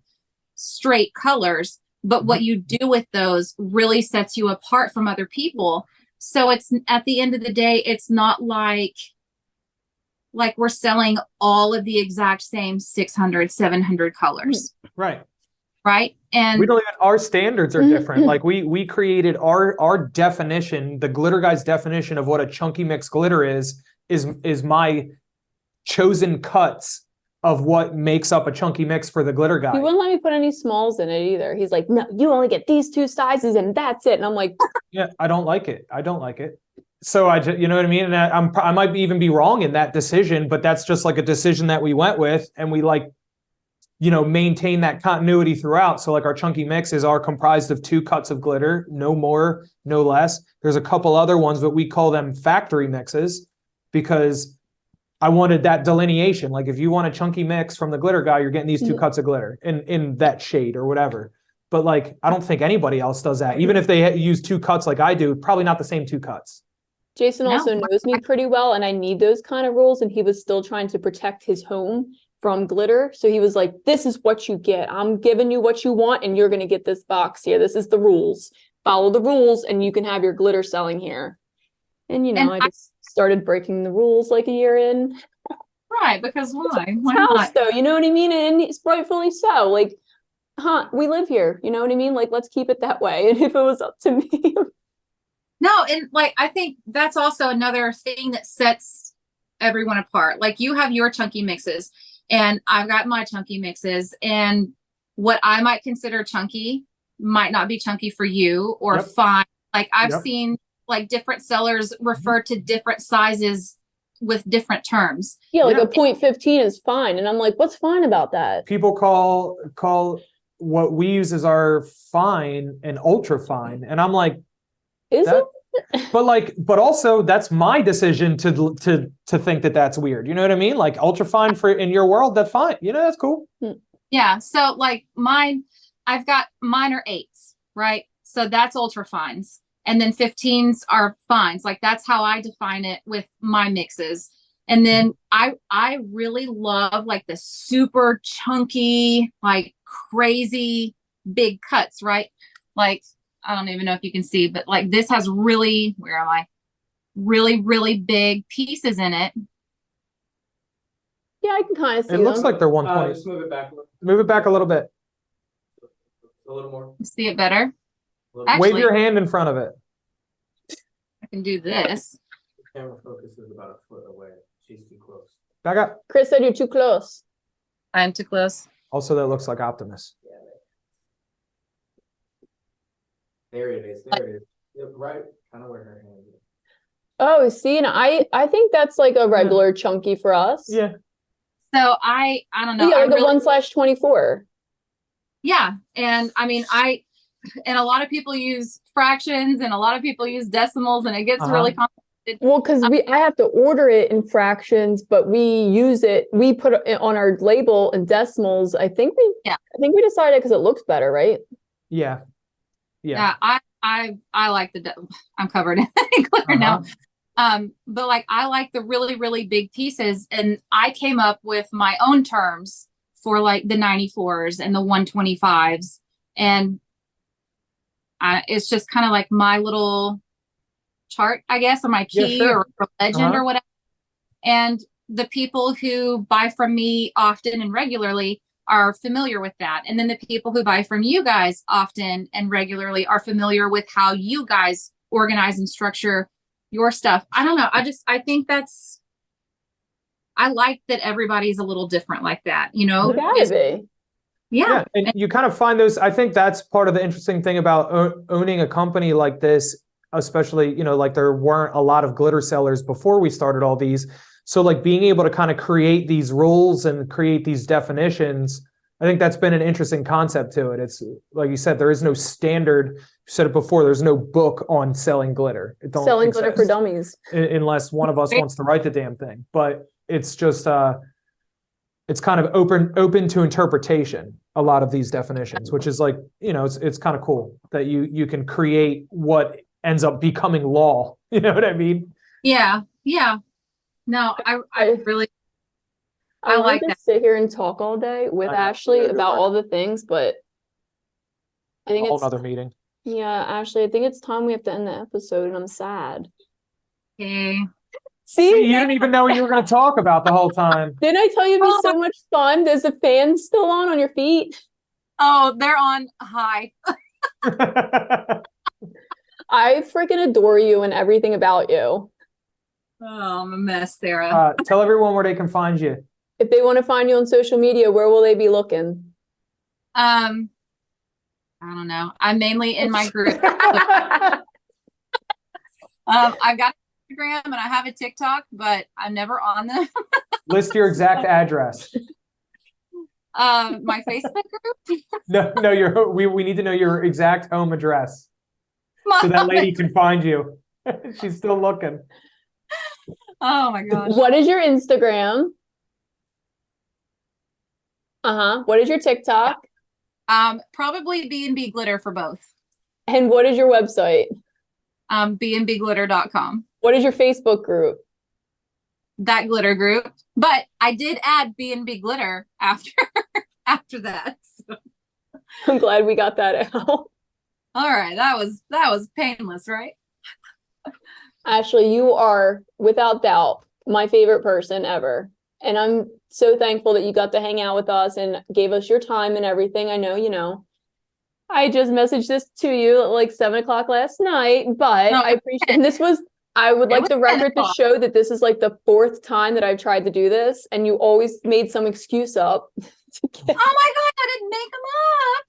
straight colors, but what you do with those really sets you apart from other people. So it's, at the end of the day, it's not like we're selling all of the exact same 600, 700 colors. Right. Right. And we don't even, our standards are different. Like we created our definition, the Glitter Guy's definition of what a chunky mix glitter is my chosen cuts of what makes up a chunky mix for the Glitter Guy. He wouldn't let me put any smalls in it either. He's like, no, you only get these 2 sizes and that's it. And I'm like, yeah, I don't like it. So I just, you know what I mean? And I might even be wrong in that decision, but that's just like a decision that we went with, and we maintain that continuity throughout. So like our chunky mixes are comprised of 2 cuts of glitter, no more, no less. There's a couple other ones, but we call them factory mixes because I wanted that delineation. Like if you want a chunky mix from the Glitter Guy, you're getting these 2 cuts of glitter in that shade or whatever. But like, I don't think anybody else does that. Even if they use 2 cuts like I do, probably not the same 2 cuts. Jason also knows me pretty well, and I need those kind of rules, and he was still trying to protect his home from glitter. So he was like, this is what you get. I'm giving you what you want, and you're going to get this box here. This is the rules. Follow the rules, and you can have your glitter selling here. And, I just started breaking the rules like a year in. Right, because why? Why house, not? though, you know what I mean? And it's rightfully so. Like, we live here. You know what I mean? Like, let's keep it that way. And if it was up to me... No, and like I think that's also another thing that sets everyone apart. Like you have your chunky mixes and I've got my chunky mixes, and what I might consider chunky might not be chunky for you or fine. Like I've seen like different sellers refer to different sizes with different terms. Yeah, like a 0.15 is fine. And I'm like, what's fine about that? People call what we use as our fine and ultra fine. And I'm like, is it? But also that's my decision to think that that's weird. You know what I mean? Like ultra fine for in your world, that's fine. That's cool. Yeah. So like mine, I've got mine are 8s, right? So that's ultra fines. And then 15s are fines. Like that's how I define it with my mixes. And then I really love like the super chunky, like crazy big cuts, right? Like, I don't even know if you can see, but like this has really, where am I? Really, really big pieces in it. Yeah, I can kind of see it them. looks like they're 120. Just move it back. Move it back a little bit. A little more. See it better? Wave your hand in front of it. I can do this. The camera focus is about a foot away. She's too close. Back up. Chris said you're too close. I'm too close. Also, that looks like Optimus. There it is. There it is. Yeah, right, kind of where her hand is. Oh, see, and I think that's like a regular chunky for us. Yeah. So I don't know. Yeah, I like a really, 1/24. yeah. And I mean, and a lot of people use fractions and a lot of people use decimals and it gets really complicated. Well, because I have to order it in fractions, but we put it on our label in decimals. I think we decided because it looks better, right? Yeah. Yeah. I like I'm covered in glitter now. But like I like the really, really big pieces, and I came up with my own terms for like the 94s and the 125s, and it's just kind of like my little chart, I guess, or my key or legend or whatever. And the people who buy from me often and regularly are familiar with that. And then the people who buy from you guys often and regularly are familiar with how you guys organize and structure your stuff. I don't know. I think I like that everybody's a little different like that, you know? Gotta be. Yeah, and you kind of find those. I think that's part of the interesting thing about owning a company like this, especially, you know, like there weren't a lot of glitter sellers before we started all these. So like being able to kind of create these rules and create these definitions, I think that's been an interesting concept to it. It's like you said, there is no standard. You said it before, there's no book on selling glitter. It don't Selling exist glitter for dummies. unless one of us wants to write the damn thing. But it's just it's kind of open to interpretation, a lot of these definitions, which is like, you know, it's kind of cool that you can create what ends up becoming law. You know what I mean? Yeah. No, I really I like to that. sit here and talk all day with Ashleigh about all the things, but I think A whole it's other meeting. yeah, Ashleigh, I think it's time we have to end the episode, and I'm sad. Okay. See, You didn't even know what you were going to talk about the whole time. didn't I tell you it'd be so much fun? Is the fan still on your feet? Oh, they're on high. I freaking adore you and everything about you. Oh, I'm a mess, Sara. Tell everyone where they can find you. If they want to find you on social media, where will they be looking? I don't know. I'm mainly in my group. I've got Instagram and I have a TikTok, but I'm never on them. List your exact address. My Facebook group. No, we need to know your exact home address so that lady can find you. She's still looking. Oh my gosh. What is your Instagram? What is your TikTok? Probably BnB Glitter for both. And what is your website? BnBGlitter.com. What is your Facebook group? That glitter group. But I did add BnB Glitter after that. So. I'm glad we got that out. All right, that was painless, right? Ashleigh, you are without doubt my favorite person ever. And I'm so thankful that you got to hang out with us and gave us your time and everything. I know, you know, I just messaged this to you at like 7:00 last night, but I appreciate, and I would like the record to show that this is like the 4th time that I've tried to do this, and you always made some excuse up. Oh my God, I didn't make them up.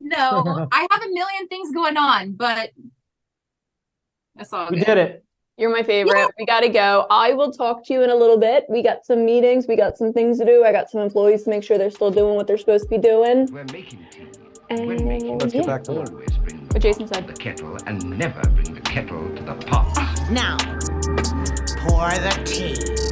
No, I have a million things going on, but that's all good. We did it. You're my favorite. Yeah. We got to go. I will talk to you in a little bit. We got some meetings. We got some things to do. I got some employees to make sure they're still doing what they're supposed to be doing. We're making tea. And Let's get back to it. Always bring the What Jason pot said. to the kettle and never bring the kettle to the pot. Now, pour the tea.